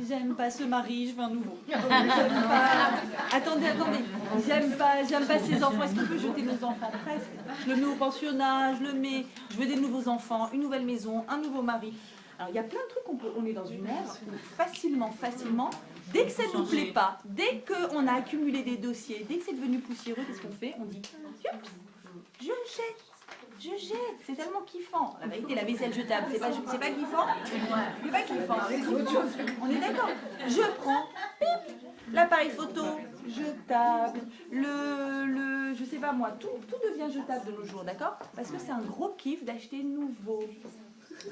J'aime pas ce mari, je veux un nouveau. J'aime pas... Attendez. J'aime pas ces enfants. Est-ce qu'on peut jeter nos enfants? Presque. Je le mets au pensionnat, je veux des nouveaux enfants, une nouvelle maison, un nouveau mari. Alors il y a plein de trucs, on est dans une ère où facilement, dès que ça ne nous plaît pas, dès qu'on a accumulé des dossiers, dès que c'est devenu poussiéreux, qu'est-ce qu'on fait? On dit, je jette. C'est tellement kiffant. La vérité, la vaisselle jetable, c'est pas kiffant. C'est pas kiffant. On est d'accord. Je prends l'appareil photo jetable, je sais pas moi, tout devient jetable de nos jours, d'accord? Parce que c'est un gros kiff d'acheter nouveau.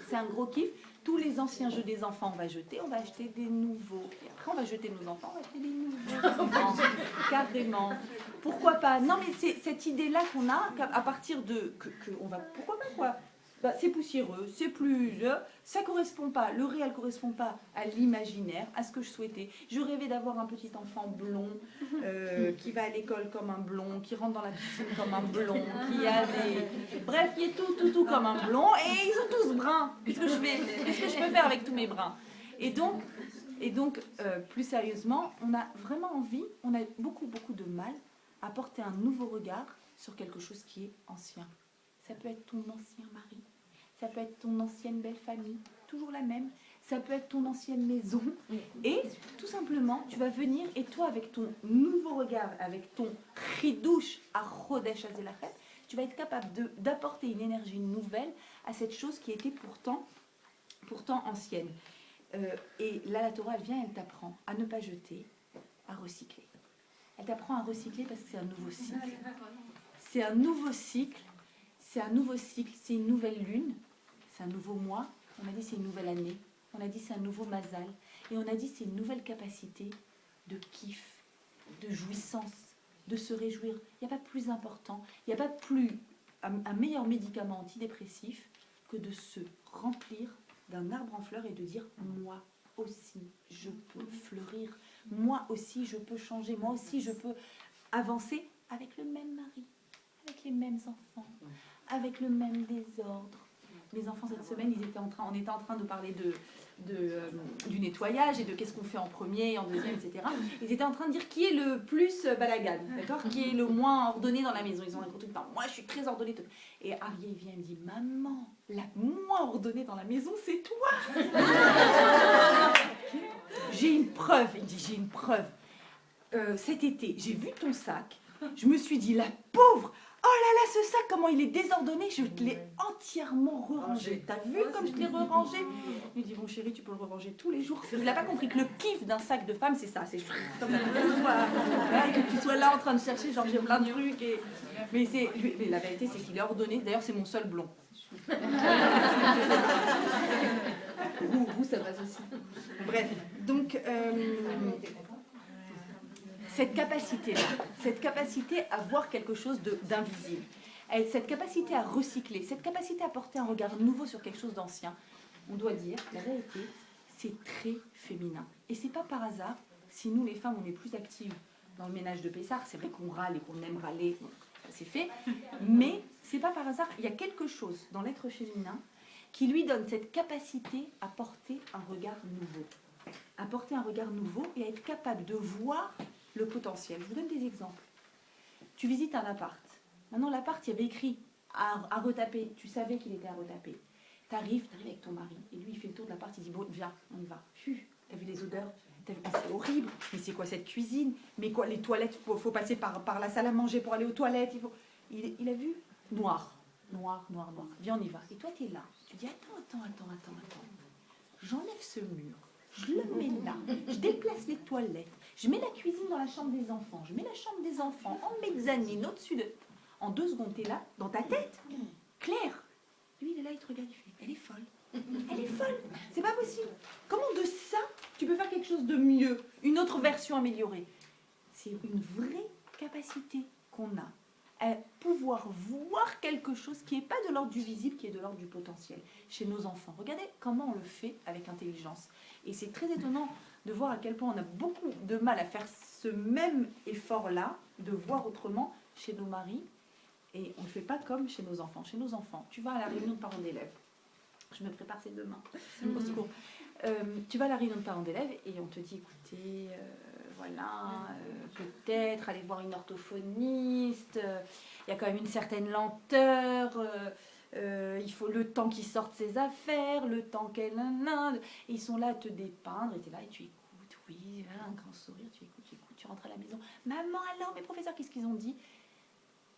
C'est un gros kiff. Tous les anciens jeux des enfants, on va jeter, on va acheter des nouveaux. Et après, on va jeter nos enfants, on va acheter des nouveaux enfants. Carrément. Pourquoi pas? Non, mais c'est cette idée-là qu'on a, à partir de... on va, pourquoi pas, quoi? Bah, c'est poussiéreux, c'est plus... ça correspond pas, le réel correspond pas à l'imaginaire, à ce que je souhaitais. Je rêvais d'avoir un petit enfant blond, qui va à l'école comme un blond, qui rentre dans la piscine comme un blond, qui a des... Bref, il est tout comme un blond, et ils sont tous bruns. Qu'est-ce que je peux faire avec tous mes bruns? Et donc, plus sérieusement, on a vraiment envie, on a beaucoup de mal à porter un nouveau regard sur quelque chose qui est ancien. Ça peut être ton ancien mari, ça peut être ton ancienne belle famille, toujours la même, ça peut être ton ancienne maison. Et tout simplement, tu vas venir, et toi, avec ton nouveau regard, avec ton chidouche à Chodesh Hazelachet, tu vas être capable d'apporter une énergie nouvelle à cette chose qui était pourtant ancienne. Et là, la Torah, elle vient, elle t'apprend à ne pas jeter, à recycler. Elle t'apprend à recycler parce que c'est un nouveau cycle. C'est un nouveau cycle. C'est une nouvelle lune, c'est un nouveau mois, on a dit c'est une nouvelle année, on a dit c'est un nouveau mazal, et on a dit c'est une nouvelle capacité de kiff, de jouissance, de se réjouir. Il n'y a pas plus important, il n'y a pas plus un meilleur médicament antidépressif que de se remplir d'un arbre en fleurs et de dire moi aussi je peux fleurir, moi aussi je peux changer, moi aussi je peux avancer avec le même mari, avec les mêmes enfants, avec le même désordre. Les enfants cette semaine, on était en train de parler du nettoyage et de qu'est-ce qu'on fait en premier, en deuxième, etc. Ils étaient en train de dire qui est le plus balagan, d'accord, qui est le moins ordonné dans la maison. Ils ont un gros truc, moi je suis très ordonnée. Et Arié vient et me dit, maman, la moins ordonnée dans la maison, c'est toi. J'ai une preuve, il dit, j'ai une preuve. Cet été, j'ai vu ton sac, je me suis dit, la pauvre. Oh là là, ce sac, comment il est désordonné, je te l'ai entièrement re-rangé. T'as vu comme je te l'ai re-rangé? Il me dit, bon chéri, tu peux le re-ranger tous les jours. Il n'a pas compris que le kiff d'un sac de femme, c'est ça. C'est que tu sois là en train de chercher, genre j'ai plein de trucs. Mais la vérité, c'est qu'il est ordonné. D'ailleurs, c'est mon seul blond. Vous, ça passe aussi. Bref, donc... cette capacité à voir quelque chose d'invisible, cette capacité à recycler, cette capacité à porter un regard nouveau sur quelque chose d'ancien, on doit dire, la vérité, c'est très féminin. Et c'est pas par hasard, si nous les femmes on est plus actives dans le ménage de Pessah, c'est vrai qu'on râle et qu'on aime râler, c'est fait, mais c'est pas par hasard, il y a quelque chose dans l'être féminin qui lui donne cette capacité à porter un regard nouveau. apporter un regard nouveau et à être capable de voir le potentiel. Je vous donne des exemples. Tu visites un appart. Maintenant, l'appart, il y avait écrit à retaper. Tu savais qu'il était à retaper. Tu arrives avec ton mari. Et lui, il fait le tour de l'appart. Il dit, bon, viens, on y va. T'as vu les odeurs? C'est horrible. Mais c'est quoi cette cuisine? Mais quoi, les toilettes, faut passer par la salle à manger pour aller aux toilettes. Il a vu noir. Viens, on y va. Et toi, tu es là. Tu dis, attends. J'enlève ce mur. Je le mets là. Je déplace les toilettes. Je mets la cuisine dans la chambre des enfants. Je mets la chambre des enfants en mezzanine, au-dessus de... En 2 secondes, tu es là, dans ta tête. Claire. Lui, il est là, il te regarde, il fait, elle est folle. Elle est folle. C'est pas possible. Comment de ça, tu peux faire quelque chose de mieux? Une autre version améliorée. C'est une vraie capacité qu'on a à pouvoir voir quelque chose qui n'est pas de l'ordre du visible, qui est de l'ordre du potentiel chez nos enfants. Regardez comment on le fait avec intelligence. Et c'est très étonnant de voir à quel point on a beaucoup de mal à faire ce même effort-là, de voir autrement chez nos maris, et on ne le fait pas comme chez nos enfants. Chez nos enfants, tu vas à la réunion de parents d'élèves. Je me prépare, c'est demain. Au secours. Tu vas à la réunion de parents d'élèves et on te dit, écoutez, peut-être aller voir une orthophoniste, il y a quand même une certaine lenteur, il faut le temps qu'ils sortent ses affaires, le temps qu'elle... Et ils sont là à te dépeindre, et tu es là et tu écoutes, oui, un grand sourire, tu écoutes, tu rentres à la maison. Maman, alors, mes professeurs, qu'est-ce qu'ils ont dit?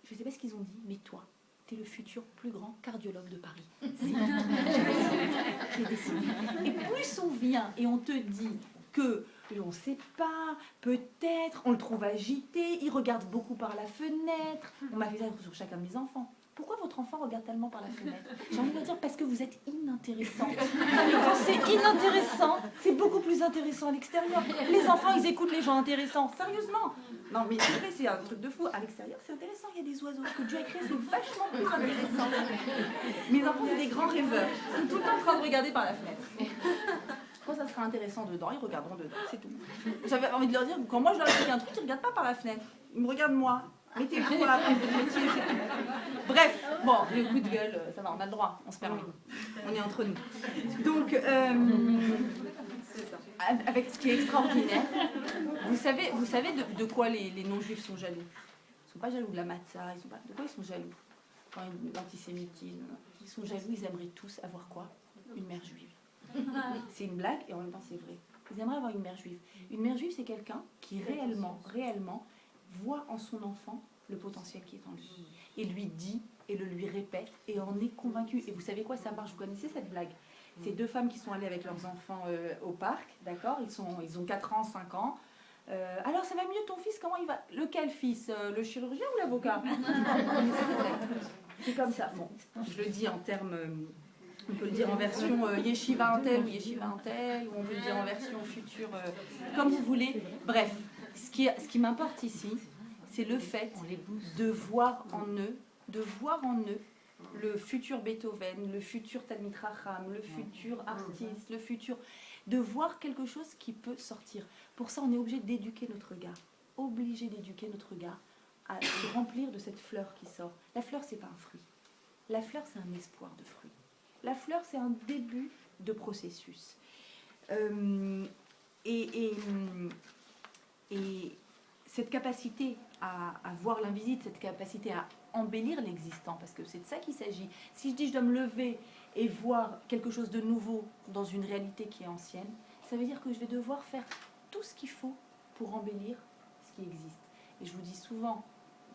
Je ne sais pas ce qu'ils ont dit, mais toi, tu es le futur plus grand cardiologue de Paris. J'ai décidé. Et plus on vient et on te dit que on ne sait pas, peut-être, on le trouve agité, il regarde beaucoup par la fenêtre. On m'a fait ça sur chacun de mes enfants. Pourquoi votre enfant regarde tellement par la fenêtre? J'ai envie de dire parce que vous êtes inintéressante. Et quand c'est inintéressant, c'est beaucoup plus intéressant à l'extérieur. Les enfants, ils écoutent les gens intéressants. Sérieusement. Non, mais c'est un truc de fou. À l'extérieur, c'est intéressant. Il y a des oiseaux. Ce que Dieu a créé, c'est vachement plus intéressant. Mes enfants, c'est des grands rêveurs. Ils sont tout le temps en train de regarder par la fenêtre. Quand ça sera intéressant dedans, ils regarderont dedans. C'est tout. J'avais envie de leur dire, quand moi je leur explique un truc, ils ne regardent pas par la fenêtre. Ils me regardent moi. Mettez-vous à la métier, c'est tout. Bref, bon, le coup de gueule, ça va, on a le droit, on se permet. On est entre nous. Donc, avec ce qui est extraordinaire, vous savez de quoi les non-juifs sont jaloux? Ils ne sont pas jaloux de la matzah, de quoi ils sont jaloux? Quand l'antisémitisme, ils sont jaloux, ils aimeraient tous avoir quoi? Une mère juive. C'est une blague et en même temps c'est vrai. Ils aimeraient avoir une mère juive. Une mère juive, c'est quelqu'un qui réellement voit en son enfant le potentiel qui est en lui. Et lui dit, et le lui répète, et en est convaincu. Et vous savez quoi, ça marche. Vous connaissez cette blague? C'est 2 femmes qui sont allées avec leurs enfants au parc, d'accord? Ils ont 4 ans, 5 ans. Alors ça va mieux ton fils, comment il va? Lequel fils? Le chirurgien ou l'avocat? C'est comme ça. Bon, je le dis en termes... on peut le dire en version yeshiva un tel ou yeshiva un tel, ou on peut le dire en version future, comme vous voulez. Bref, ce qui m'importe ici, c'est le fait de voir en eux le futur Beethoven, le futur Talmid Racham, le futur artiste, le futur... de voir quelque chose qui peut sortir. Pour ça, on est obligé d'éduquer notre regard. Obligé d'éduquer notre regard à se remplir de cette fleur qui sort. La fleur, c'est pas un fruit. La fleur, c'est un espoir de fruit. La fleur, c'est un début de processus. Et cette capacité à voir l'invisible, cette capacité à embellir l'existant, parce que c'est de ça qu'il s'agit. Si je dis je dois me lever et voir quelque chose de nouveau dans une réalité qui est ancienne, ça veut dire que je vais devoir faire tout ce qu'il faut pour embellir ce qui existe. Et je vous dis souvent,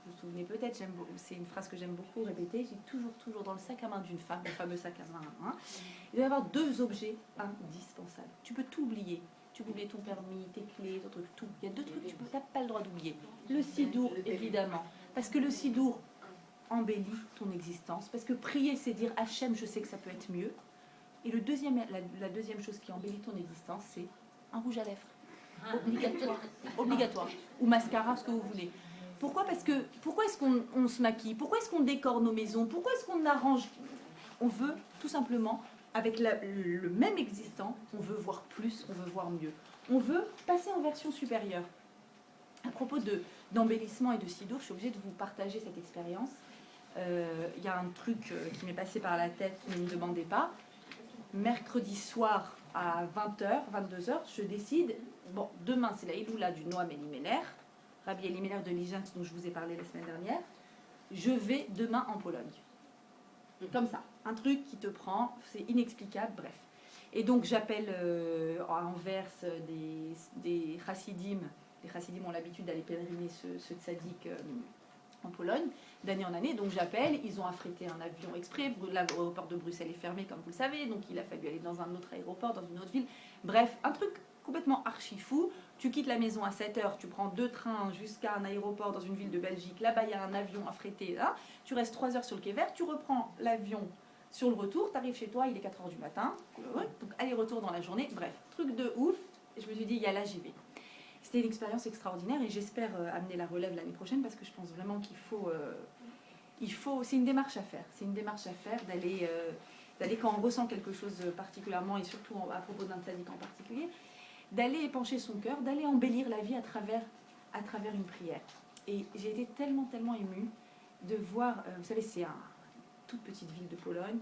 vous vous souvenez peut-être, c'est une phrase que j'aime beaucoup répéter, j'ai toujours dans le sac à main d'une femme, le fameux sac à main, il doit y avoir 2 objets indispensables. Tu peux tout oublier. Tu peux oublier ton permis, tes clés, ton truc, tout. Il y a 2 trucs que tu n'as pas le droit d'oublier. Le sidour, évidemment. Parce que le sidour embellit ton existence. Parce que prier, c'est dire Hachem, je sais que ça peut être mieux. Et la deuxième chose qui embellit ton existence, c'est un rouge à lèvres. Obligatoire. Ou mascara, ce que vous voulez. Pourquoi est-ce qu'on se maquille? Pourquoi est-ce qu'on décore nos maisons? Pourquoi est-ce qu'on arrange? On veut tout simplement, avec le même existant, on veut voir plus, on veut voir mieux. On veut passer en version supérieure. À propos d'embellissement et de sidour, je suis obligée de vous partager cette expérience. Il y a un truc qui m'est passé par la tête, ne me demandez pas. Mercredi soir, à 20h, 22h, je décide, bon, demain c'est la Iloula du Noam Elimelech, Rabbi Elimelech de Lijansk dont je vous ai parlé la semaine dernière, je vais demain en Pologne. Comme ça, un truc qui te prend, c'est inexplicable, bref. Et donc j'appelle à Anvers des chassidim. Les chassidim ont l'habitude d'aller pèleriner ce tzaddik en Pologne, d'année en année. Donc j'appelle, ils ont affrété un avion exprès. L'aéroport de Bruxelles est fermé, comme vous le savez, donc il a fallu aller dans un autre aéroport, dans une autre ville. Bref, un truc complètement archi fou. Tu quittes la maison à 7h, tu prends 2 trains jusqu'à un aéroport dans une ville de Belgique. Là-bas, il y a un avion affrété. Là. Tu restes 3 heures sur le quai vert, tu reprends l'avion sur le retour, tu arrives chez toi, il est 4h du matin. Donc aller-retour dans la journée. Bref, truc de ouf. Et je me suis dit, il y a là, j'y vais. C'était une expérience extraordinaire et j'espère amener la relève l'année prochaine parce que je pense vraiment qu'il faut, c'est une démarche à faire. C'est une démarche à faire d'aller quand on ressent quelque chose particulièrement et surtout à propos d'un tzaddik en particulier, d'aller épancher son cœur, d'aller embellir la vie à travers une prière. Et j'ai été tellement émue de voir, vous savez, c'est une toute petite ville de Pologne.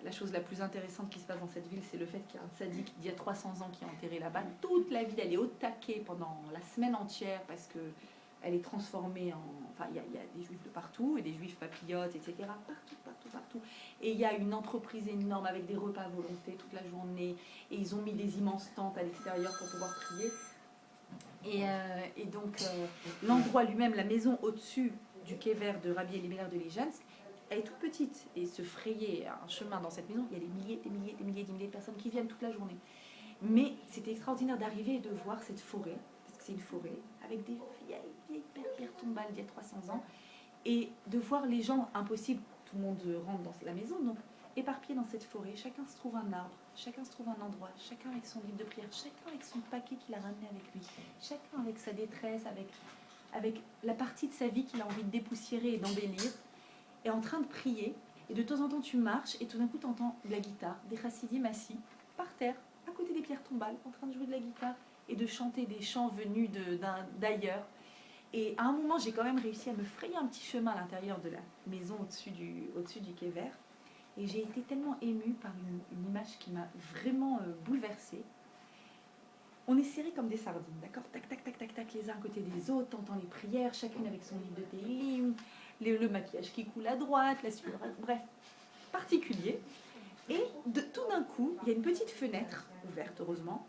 La chose la plus intéressante qui se passe dans cette ville, c'est le fait qu'il y a un tzaddik d'il y a 300 ans qui est enterré là-bas. Toute la ville, elle est au taquet pendant la semaine entière parce qu'elle est transformée en... Enfin, il y a des juifs de partout et des juifs papillotes, etc. Partout. Et il y a une entreprise énorme avec des repas à volonté toute la journée. Et ils ont mis des immenses tentes à l'extérieur pour pouvoir prier. Et donc, l'endroit lui-même, la maison au-dessus du quai vert de Rabbi Elimelech de Lijansk, elle est toute petite et se frayer un chemin dans cette maison, il y a des milliers de personnes qui viennent toute la journée. Mais c'était extraordinaire d'arriver et de voir cette forêt, parce que c'est une forêt, avec des vieilles pierres tombales d'il y a 300 ans, et de voir les gens, impossible, tout le monde rentre dans la maison, donc éparpillés dans cette forêt, chacun se trouve un arbre, chacun se trouve un endroit, chacun avec son livre de prière, chacun avec son paquet qu'il a ramené avec lui, chacun avec sa détresse, avec la partie de sa vie qu'il a envie de dépoussiérer et d'embellir, est en train de prier, et de temps en temps tu marches, et tout d'un coup tu entends de la guitare, des chassidim assis, par terre, à côté des pierres tombales, en train de jouer de la guitare, et de chanter des chants venus d'ailleurs. Et à un moment, j'ai quand même réussi à me frayer un petit chemin à l'intérieur de la maison au-dessus du quai vert, et j'ai été tellement émue par une image qui m'a vraiment bouleversée. On est serrés comme des sardines, d'accord? Tac, les uns à côté des autres, t'entends les prières, chacune avec son livre de Télim, le maquillage qui coule à droite, la sueur, bref, particulier. Et tout d'un coup, il y a une petite fenêtre ouverte, heureusement,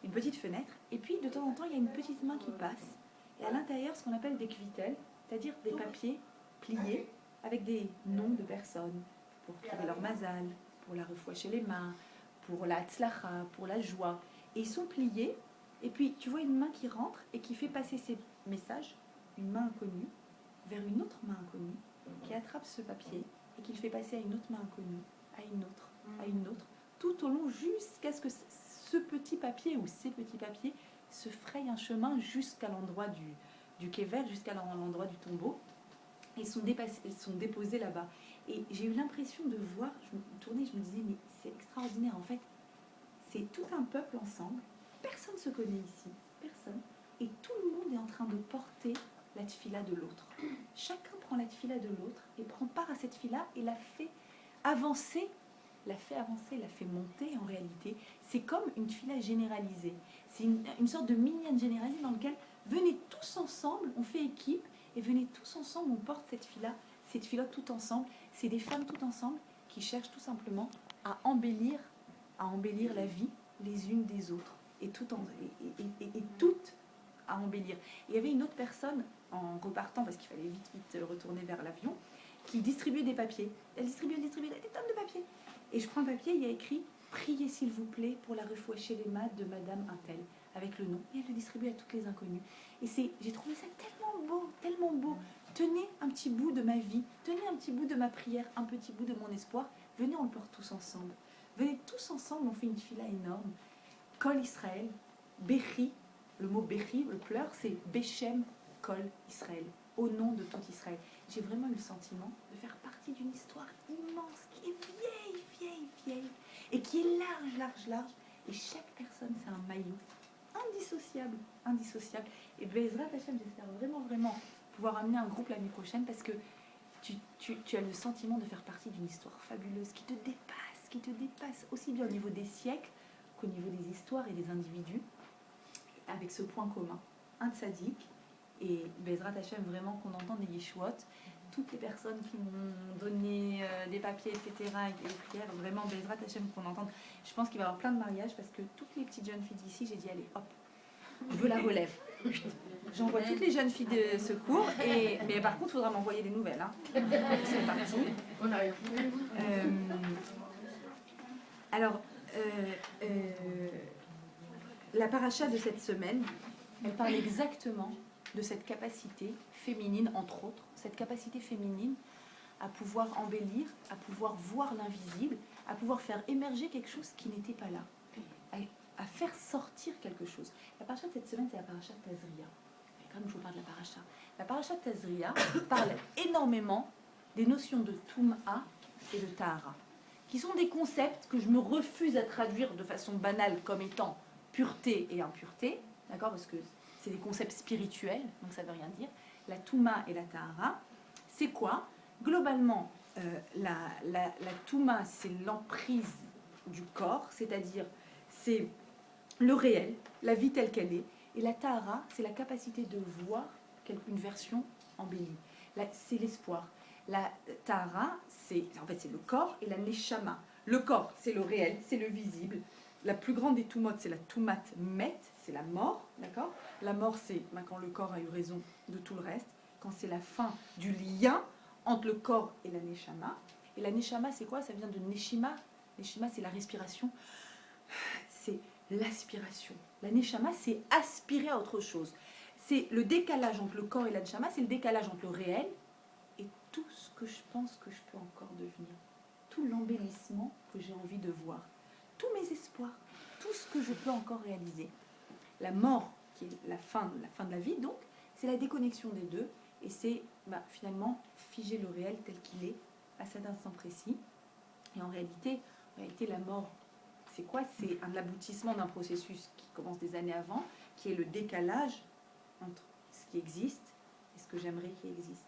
une petite fenêtre, et puis de temps en temps, il y a une petite main qui passe, et à l'intérieur, ce qu'on appelle des kvittel, c'est-à-dire des papiers pliés avec des noms de personnes, pour trouver leur mazal, pour la refoua chez les mains, pour la tzlacha, pour la joie. Et ils sont pliés, et puis tu vois une main qui rentre et qui fait passer ces messages, une main inconnue, vers une autre main inconnue, qui attrape ce papier et qui le fait passer à une autre main inconnue, à une autre, tout au long jusqu'à ce que ce petit papier ou ces petits papiers se frayent un chemin jusqu'à l'endroit du quai vert, jusqu'à l'endroit du tombeau, et sont déposés là-bas. Et j'ai eu l'impression de voir, je me tournais, je me disais, mais c'est extraordinaire en fait, c'est tout un peuple ensemble, personne ne se connaît ici, personne, et tout le monde est en train de porter la tfila de l'autre. Chacun prend la tfila de l'autre et prend part à cette tfila et la fait avancer, la fait monter en réalité. C'est comme une tfila généralisée. C'est une sorte de minyan généralisée dans lequel venez tous ensemble, on fait équipe, et venez tous ensemble, on porte cette tfila tout ensemble. C'est des femmes tout ensemble qui cherchent tout simplement à embellir la vie les unes des autres. Et toutes à embellir. Et il y avait une autre personne, en repartant, parce qu'il fallait vite retourner vers l'avion, qui distribuait des papiers. Elle distribuait des tonnes de papiers. Et je prends le papier, il y a écrit « Priez s'il vous plaît pour la refoua chez les mains de Madame Untel », avec le nom. Et elle le distribue à toutes les inconnues. Et j'ai trouvé ça tellement beau. Tenez un petit bout de ma vie, tenez un petit bout de ma prière, un petit bout de mon espoir. Venez, on le porte tous ensemble. Venez tous ensemble, on fait une fila énorme. Kol Israël, Bechi, le mot Bechi, le pleur, c'est Bechem Kol Israël, au nom de tout Israël. J'ai vraiment eu le sentiment de faire partie d'une histoire immense, qui est vieille, et qui est large. Et chaque personne, c'est un maillot indissociable. Et Bezrat Hashem, j'espère vraiment pouvoir amener un groupe l'année prochaine, parce que tu as le sentiment de faire partie d'une histoire fabuleuse qui te dépasse, qui te dépasse aussi bien au niveau des siècles qu'au niveau des histoires et des individus, avec ce point commun, un tzaddik, et Bezrat Hashem, vraiment qu'on entend des Yeshuot, toutes les personnes qui m'ont donné des papiers, etc., et des prières, vraiment Bezrat Hashem qu'on entende. Je pense qu'il va y avoir plein de mariages parce que toutes les petites jeunes filles d'ici, j'ai dit allez, hop, je veux la relève. J'envoie toutes les jeunes filles de secours, mais par contre, il faudra m'envoyer des nouvelles. Hein. C'est parti. Alors, la paracha de cette semaine, elle parle exactement de cette capacité féminine, entre autres, cette capacité féminine à pouvoir embellir, à pouvoir voir l'invisible, à pouvoir faire émerger quelque chose qui n'était pas là, à faire sortir quelque chose. La paracha de cette semaine, c'est la paracha de Tazria. Comme je vous parle de la paracha de Tazria parle énormément des notions de Toum'a et de Tahara, qui sont des concepts que je me refuse à traduire de façon banale comme étant pureté et impureté, d'accord, parce que c'est des concepts spirituels, donc ça ne veut rien dire. La Touma et la Tahara, c'est quoi? Globalement, la Touma, c'est l'emprise du corps, c'est-à-dire c'est le réel, la vie telle qu'elle est, et la Tahara, c'est la capacité de voir une version embellie. C'est l'espoir. La Tahara, c'est le corps et la Neshama. Le corps, c'est le réel, c'est le visible. La plus grande des Toumot, c'est la Toumat Met, c'est la mort, d'accord? La mort, c'est quand le corps a eu raison de tout le reste, quand c'est la fin du lien entre le corps et la Neshama. Et la Neshama, c'est quoi? Ça vient de Neshima. Neshima, c'est la respiration. C'est l'aspiration. La Neshama, c'est aspirer à autre chose. C'est le décalage entre le corps et la Neshama, c'est le décalage entre le réel et tout ce que je pense que je peux encore devenir. Tout l'embellissement que j'ai envie de voir. Tous mes espoirs, tout ce que je peux encore réaliser. La mort, qui est la fin de la vie, donc, c'est la déconnexion des deux, et c'est finalement figer le réel tel qu'il est, à cet instant précis. Et en réalité, la mort, c'est quoi? C'est l'aboutissement d'un processus qui commence des années avant, qui est le décalage entre ce qui existe et ce que j'aimerais qu'il existe.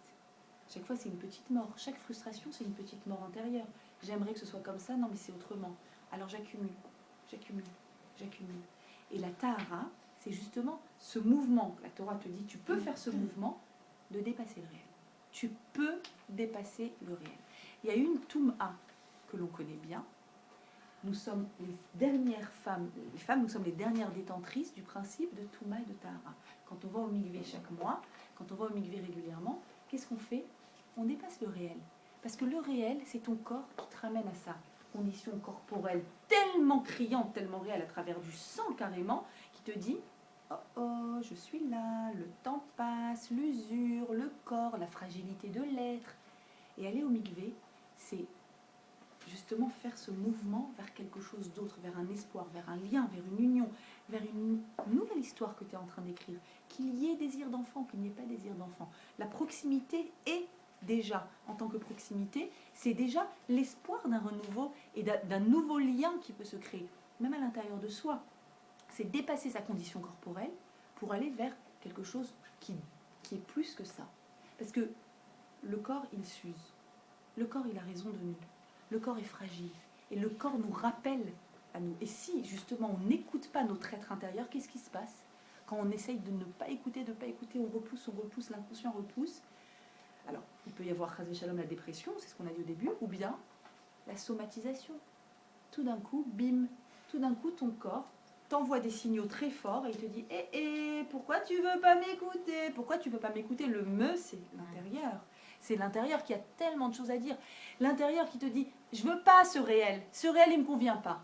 Chaque fois, c'est une petite mort. Chaque frustration, c'est une petite mort intérieure. J'aimerais que ce soit comme ça, non, mais c'est autrement. Alors j'accumule. Et la Tahara, c'est justement ce mouvement. La Torah te dit, tu peux faire ce mouvement de dépasser le réel. Tu peux dépasser le réel. Il y a une Toum'a que l'on connaît bien. Nous sommes les dernières femmes, nous sommes les dernières détentrices du principe de Toum'a et de Tahara. Quand on va au mikvé chaque mois, quand on va au mikvé régulièrement, qu'est-ce qu'on fait? On dépasse le réel. Parce que le réel, c'est ton corps qui te ramène à sa condition corporelle tellement criante, tellement réelle, à travers du sang carrément, qui te dit « Oh oh, je suis là, le temps passe, l'usure, le corps, la fragilité de l'être. » Et aller au mikvé, c'est justement faire ce mouvement vers quelque chose d'autre, vers un espoir, vers un lien, vers une union, vers une nouvelle histoire que tu es en train d'écrire. Qu'il y ait désir d'enfant, qu'il n'y ait pas désir d'enfant. La proximité est déjà, en tant que proximité, c'est déjà l'espoir d'un renouveau et d'un nouveau lien qui peut se créer, même à l'intérieur de soi. C'est dépasser sa condition corporelle pour aller vers quelque chose qui est plus que ça. Parce que le corps, il s'use. Le corps, il a raison de nous. Le corps est fragile. Et le corps nous rappelle à nous. Et si, justement, on n'écoute pas notre être intérieur, qu'est-ce qui se passe? Quand on essaye de ne pas écouter, on repousse, l'inconscient repousse. Alors, il peut y avoir, Chas v'Shalom, la dépression, c'est ce qu'on a dit au début, ou bien la somatisation. Tout d'un coup, bim, tout d'un coup, ton corps t'envoie des signaux très forts et il te dit pourquoi tu veux pas m'écouter? Pourquoi tu veux pas m'écouter? Le me, c'est l'intérieur. C'est l'intérieur qui a tellement de choses à dire. L'intérieur qui te dit, je veux pas ce réel, il me convient pas.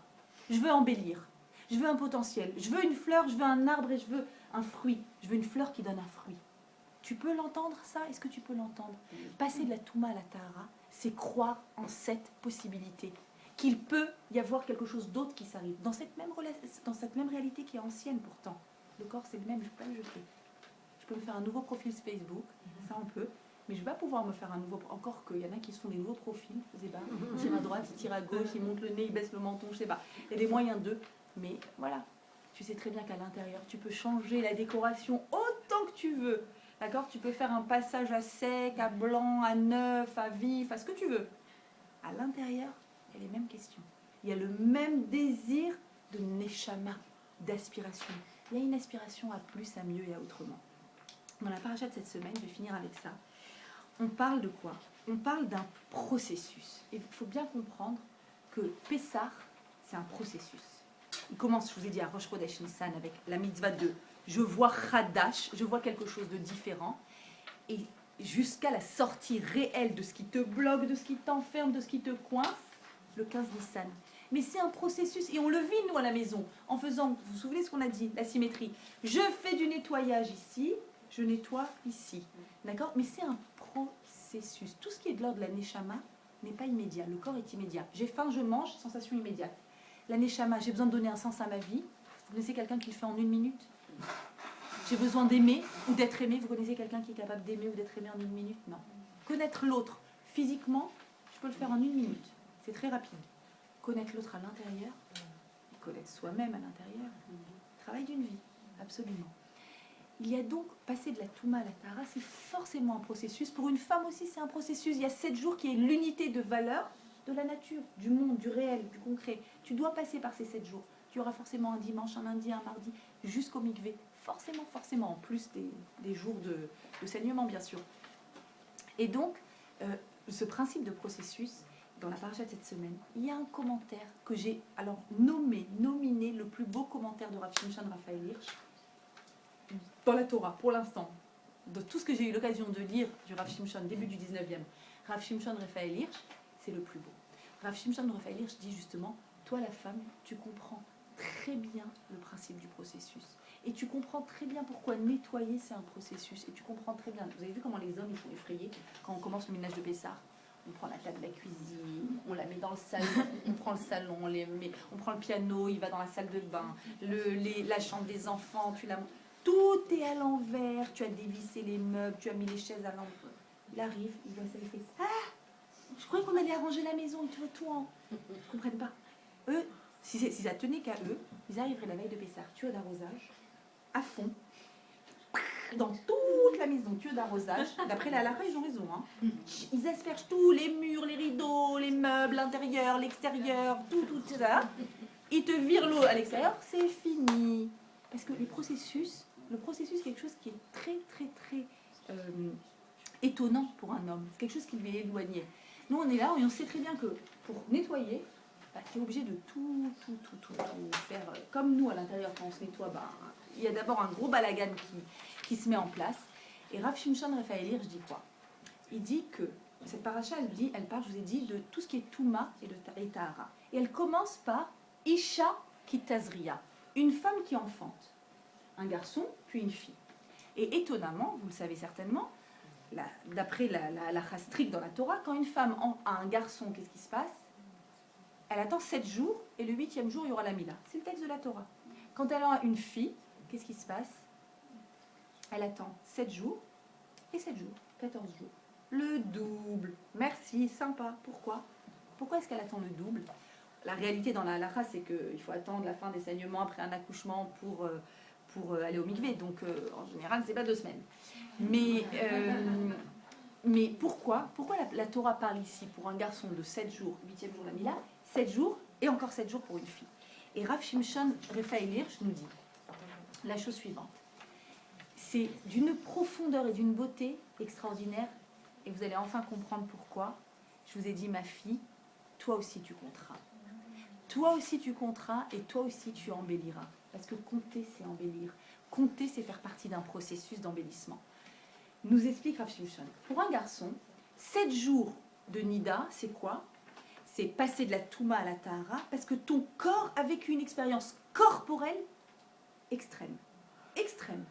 Je veux embellir, je veux un potentiel, je veux une fleur, je veux un arbre et je veux un fruit. Je veux une fleur qui donne un fruit. Tu peux l'entendre ça? Est-ce que tu peux l'entendre? Passer de la Touma à la Tahara, c'est croire en cette possibilité. Qu'il peut y avoir quelque chose d'autre qui s'arrive. Dans cette même réalité qui est ancienne pourtant. Le corps c'est le même, je peux pas le jeter. Je peux me faire un nouveau profil sur Facebook, ça on peut. Mais je ne vais pas pouvoir me faire un nouveau... Encore qu'il y en a qui se font des nouveaux profils, je ne sais pas. Ils tirent à droite, ils tirent à gauche, ils montent le nez, ils baissent le menton, je ne sais pas. Il y a des moyens d'eux. Mais voilà, tu sais très bien qu'à l'intérieur, tu peux changer la décoration autant que tu veux. D'accord? Tu peux faire un passage à sec, à blanc, à neuf, à vif, à ce que tu veux. À l'intérieur, il y a les mêmes questions. il y a le même désir de neshama, d'aspiration. Il y a une aspiration à plus, à mieux et à autrement. Dans la paracha de cette semaine, je vais finir avec ça. On parle de quoi? On parle d'un processus. Et il faut bien comprendre que Pessah, c'est un processus. Il commence, je vous ai dit, à Rosh Chodesh Nissan avec la mitzvah de je vois Chadash, je vois quelque chose de différent. Et jusqu'à la sortie réelle de ce qui te bloque, de ce qui t'enferme, de ce qui te coince, le 15 Nissan. Mais c'est un processus, et on le vit, nous, à la maison, en faisant, vous vous souvenez ce qu'on a dit, la symétrie. Je fais du nettoyage ici, je nettoie ici. D'accord? Mais c'est un processus. Tout ce qui est de l'ordre de la neshama n'est pas immédiat. Le corps est immédiat. J'ai faim, je mange, sensation immédiate. La neshama, j'ai besoin de donner un sens à ma vie. Vous connaissez quelqu'un qui le fait en 1 minute? J'ai besoin d'aimer ou d'être aimé. Vous connaissez quelqu'un qui est capable d'aimer ou d'être aimé en 1 minute? Non. Connaître l'autre physiquement, je peux le faire en 1 minute. C'est très rapide. Connaître l'autre à l'intérieur, connaître soi-même à l'intérieur, travail d'une vie, absolument. Il y a donc, passer de la Touma à la Tahara, c'est forcément un processus. Pour une femme aussi, c'est un processus. Il y a 7 jours qui est l'unité de valeur de la nature, du monde, du réel, du concret. Tu dois passer par ces 7 jours. Tu auras forcément un dimanche, un lundi, un mardi, jusqu'au mikvé. Forcément, forcément, en plus des jours de saignement, bien sûr. Et donc, ce principe de processus, dans la paracha de cette semaine, il y a un commentaire que j'ai alors nominé le plus beau commentaire de Rav Shimshon Raphaël Hirsch dans la Torah, pour l'instant. De tout ce que j'ai eu l'occasion de lire du Rav Shimshon, début du 19e, Rav Shimshon Raphaël Hirsch, c'est le plus beau. Rav Shimshon Raphaël Hirsch dit justement, toi la femme, tu comprends très bien le principe du processus. Et tu comprends très bien pourquoi nettoyer, c'est un processus. Et tu comprends très bien, vous avez vu comment les hommes ils sont effrayés quand on commence le ménage de Pessah? On prend la table de la cuisine, on la met dans le salon, on prend le salon, on prend le piano, il va dans la salle de bain, la chambre des enfants, tout est à l'envers, tu as dévissé les meubles, tu as mis les chaises à l'envers. Il arrive, il voit ça, il fait « Ah, je croyais qu'on allait arranger la maison, tu vois tout en... » Ils ne comprennent pas. Eux, si ça tenait qu'à eux, ils arriveraient la veille de Pessah, tuyau d'arrosage, à fond, dans toute la maison, tuyau d'arrosage. D'après la halakha, ils ont raison. Hein. Ils aspergent tous les murs, les rideaux, les meubles, l'intérieur, l'extérieur, tout ça. Ils te virent l'eau à l'extérieur, c'est fini. Parce que le processus est quelque chose qui est très, très, très étonnant pour un homme. C'est quelque chose qui lui est éloigné. Nous, on est là et on sait très bien que pour nettoyer, tu es obligé de tout faire. Comme nous, à l'intérieur, quand on se nettoie, il y a d'abord un gros balagan qui se met en place. Et Rav Shimshon Raphaël Hirsch dit quoi? Il dit que cette paracha, elle parle, je vous ai dit, de tout ce qui est Touma et Tahara. Et elle commence par Isha Kitazria, une femme qui enfante, un garçon puis une fille. Et étonnamment, vous le savez certainement, d'après la stricte dans la Torah, quand une femme a un garçon, qu'est-ce qui se passe? Elle attend 7 jours et le 8e jour, il y aura la Mila. C'est le texte de la Torah. Quand elle a une fille, qu'est-ce qui se passe? Elle attend 7 jours et 7 jours, 14 jours. Le double. Merci, sympa. Pourquoi? Pourquoi est-ce qu'elle attend le double? La réalité dans la halakha, c'est qu'il faut attendre la fin des saignements après un accouchement pour aller au mikvé. Donc, en général, c'est pas 2 semaines. Mais pourquoi la Torah parle ici pour un garçon de 7 jours, 8e jour la Mila, 7 jours et encore 7 jours pour une fille? Et Rav Shimshon Raphaël Hirsch nous dit la chose suivante. C'est d'une profondeur et d'une beauté extraordinaire, et vous allez enfin comprendre pourquoi. Je vous ai dit, ma fille, toi aussi tu compteras. Toi aussi tu compteras et toi aussi tu embelliras. Parce que compter, c'est embellir. Compter, c'est faire partie d'un processus d'embellissement. Nous explique Rav Shimshon. Pour un garçon, 7 jours de Nida, c'est quoi? C'est passer de la Touma à la Tahara, parce que ton corps a vécu une expérience corporelle extrême. Extrême.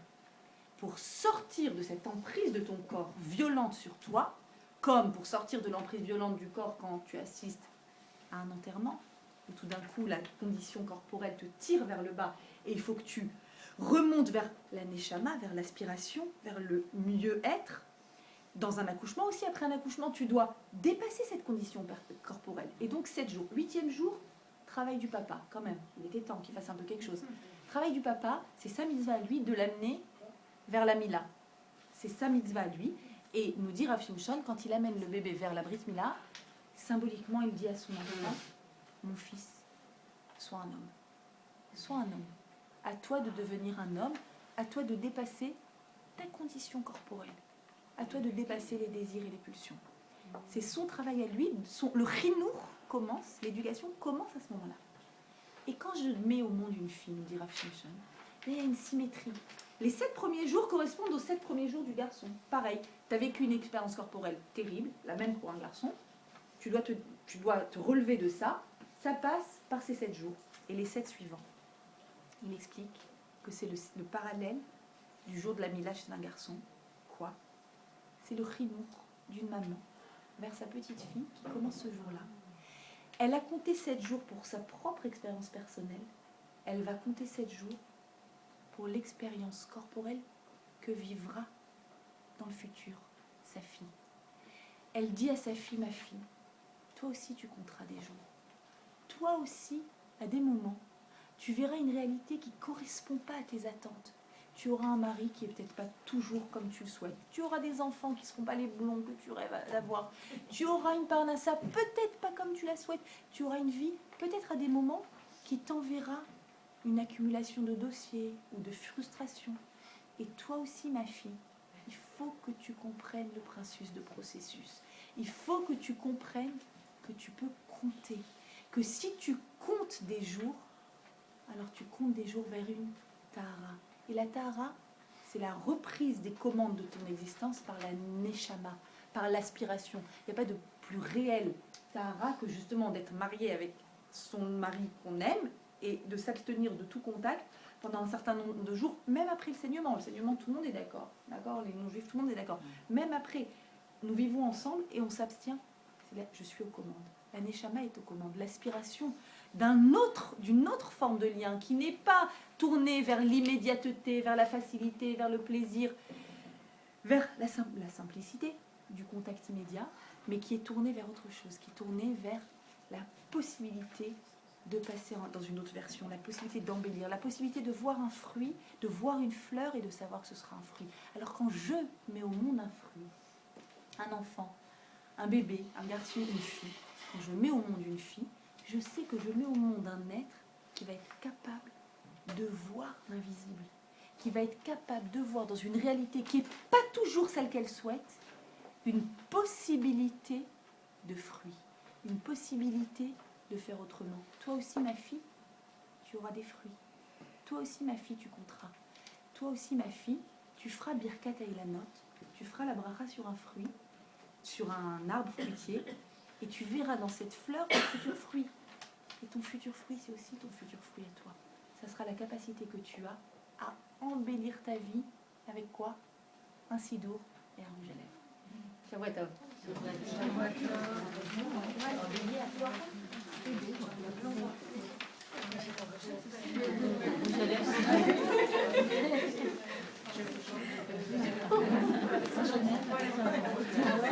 Pour sortir de cette emprise de ton corps violente sur toi, comme pour sortir de l'emprise violente du corps quand tu assistes à un enterrement, où tout d'un coup la condition corporelle te tire vers le bas et il faut que tu remontes vers la neshama, vers l'aspiration, vers le mieux-être. Dans un accouchement aussi, après un accouchement, tu dois dépasser cette condition corporelle. Et donc 7 jours. 8e jour, travail du papa, quand même. Il était temps qu'il fasse un peu quelque chose. Travail du papa, c'est sa mitzvah à lui de l'amener vers la Mila. C'est sa mitzvah à lui. Et nous dit Rav Shimshon, quand il amène le bébé vers la Brit Mila, symboliquement, il dit à son enfant, mon fils, sois un homme. Sois un homme. À toi de devenir un homme, à toi de dépasser ta condition corporelle, à toi de dépasser les désirs et les pulsions. C'est son travail à lui, le chinour commence, l'éducation commence à ce moment-là. Et quand je mets au monde une fille, nous dit Rav Shimshon, il y a une symétrie. Les 7 premiers jours correspondent aux 7 premiers jours du garçon. Pareil, tu as vécu une expérience corporelle terrible, la même pour un garçon, tu dois te relever de ça, ça passe par ces 7 jours. Et les 7 suivants, il explique que c'est le parallèle du jour de la Mila chez un garçon. Quoi? C'est le chinour d'une maman vers sa petite fille qui commence ce jour-là. Elle a compté 7 jours pour sa propre expérience personnelle. Elle va compter 7 jours pour l'expérience corporelle que vivra dans le futur sa fille. Elle dit à sa fille, ma fille, toi aussi tu compteras des jours. Toi aussi, à des moments, tu verras une réalité qui ne correspond pas à tes attentes. Tu auras un mari qui n'est peut-être pas toujours comme tu le souhaites. Tu auras des enfants qui ne seront pas les blonds que tu rêves d'avoir. Tu auras une parnassa peut-être pas comme tu la souhaites. Tu auras une vie peut-être à des moments qui t'enverra une accumulation de dossiers ou de frustrations. Et toi aussi, ma fille, il faut que tu comprennes le principe de processus. Il faut que tu comprennes que tu peux compter. Que si tu comptes des jours, alors tu comptes des jours vers une tahara. Et la tahara, c'est la reprise des commandes de ton existence par la neshama, par l'aspiration. Il n'y a pas de plus réel tahara que justement d'être marié avec son mari qu'on aime et de s'abstenir de tout contact pendant un certain nombre de jours, même après le saignement. Le saignement, tout le monde est d'accord. D'accord, les non-juifs, tout le monde est d'accord. Même après, nous vivons ensemble et on s'abstient. C'est là, je suis aux commandes. La neshama est aux commandes. L'aspiration d'une autre forme de lien qui n'est pas tournée vers l'immédiateté, vers la facilité, vers le plaisir, vers la simplicité du contact immédiat, mais qui est tournée vers autre chose, qui est tournée vers la possibilité de passer dans une autre version, la possibilité d'embellir, la possibilité de voir un fruit, de voir une fleur et de savoir que ce sera un fruit. Alors quand je mets au monde un fruit, un enfant, un bébé, un garçon, une fille, quand je mets au monde une fille, je sais que je mets au monde un être qui va être capable de voir l'invisible, qui va être capable de voir dans une réalité qui n'est pas toujours celle qu'elle souhaite, une possibilité de fruit, une possibilité de faire autrement. Toi aussi, ma fille, tu auras des fruits. Toi aussi, ma fille, tu compteras. Toi aussi, ma fille, tu feras Birkat Eilanot, tu feras la bracha sur un fruit, sur un arbre fruitier, et tu verras dans cette fleur ton futur fruit. Et ton futur fruit, c'est aussi ton futur fruit à toi. Ça sera la capacité que tu as à embellir ta vie avec quoi? Un sidour et un rouge à lèvres. Shabbat tov. Shabbat tov.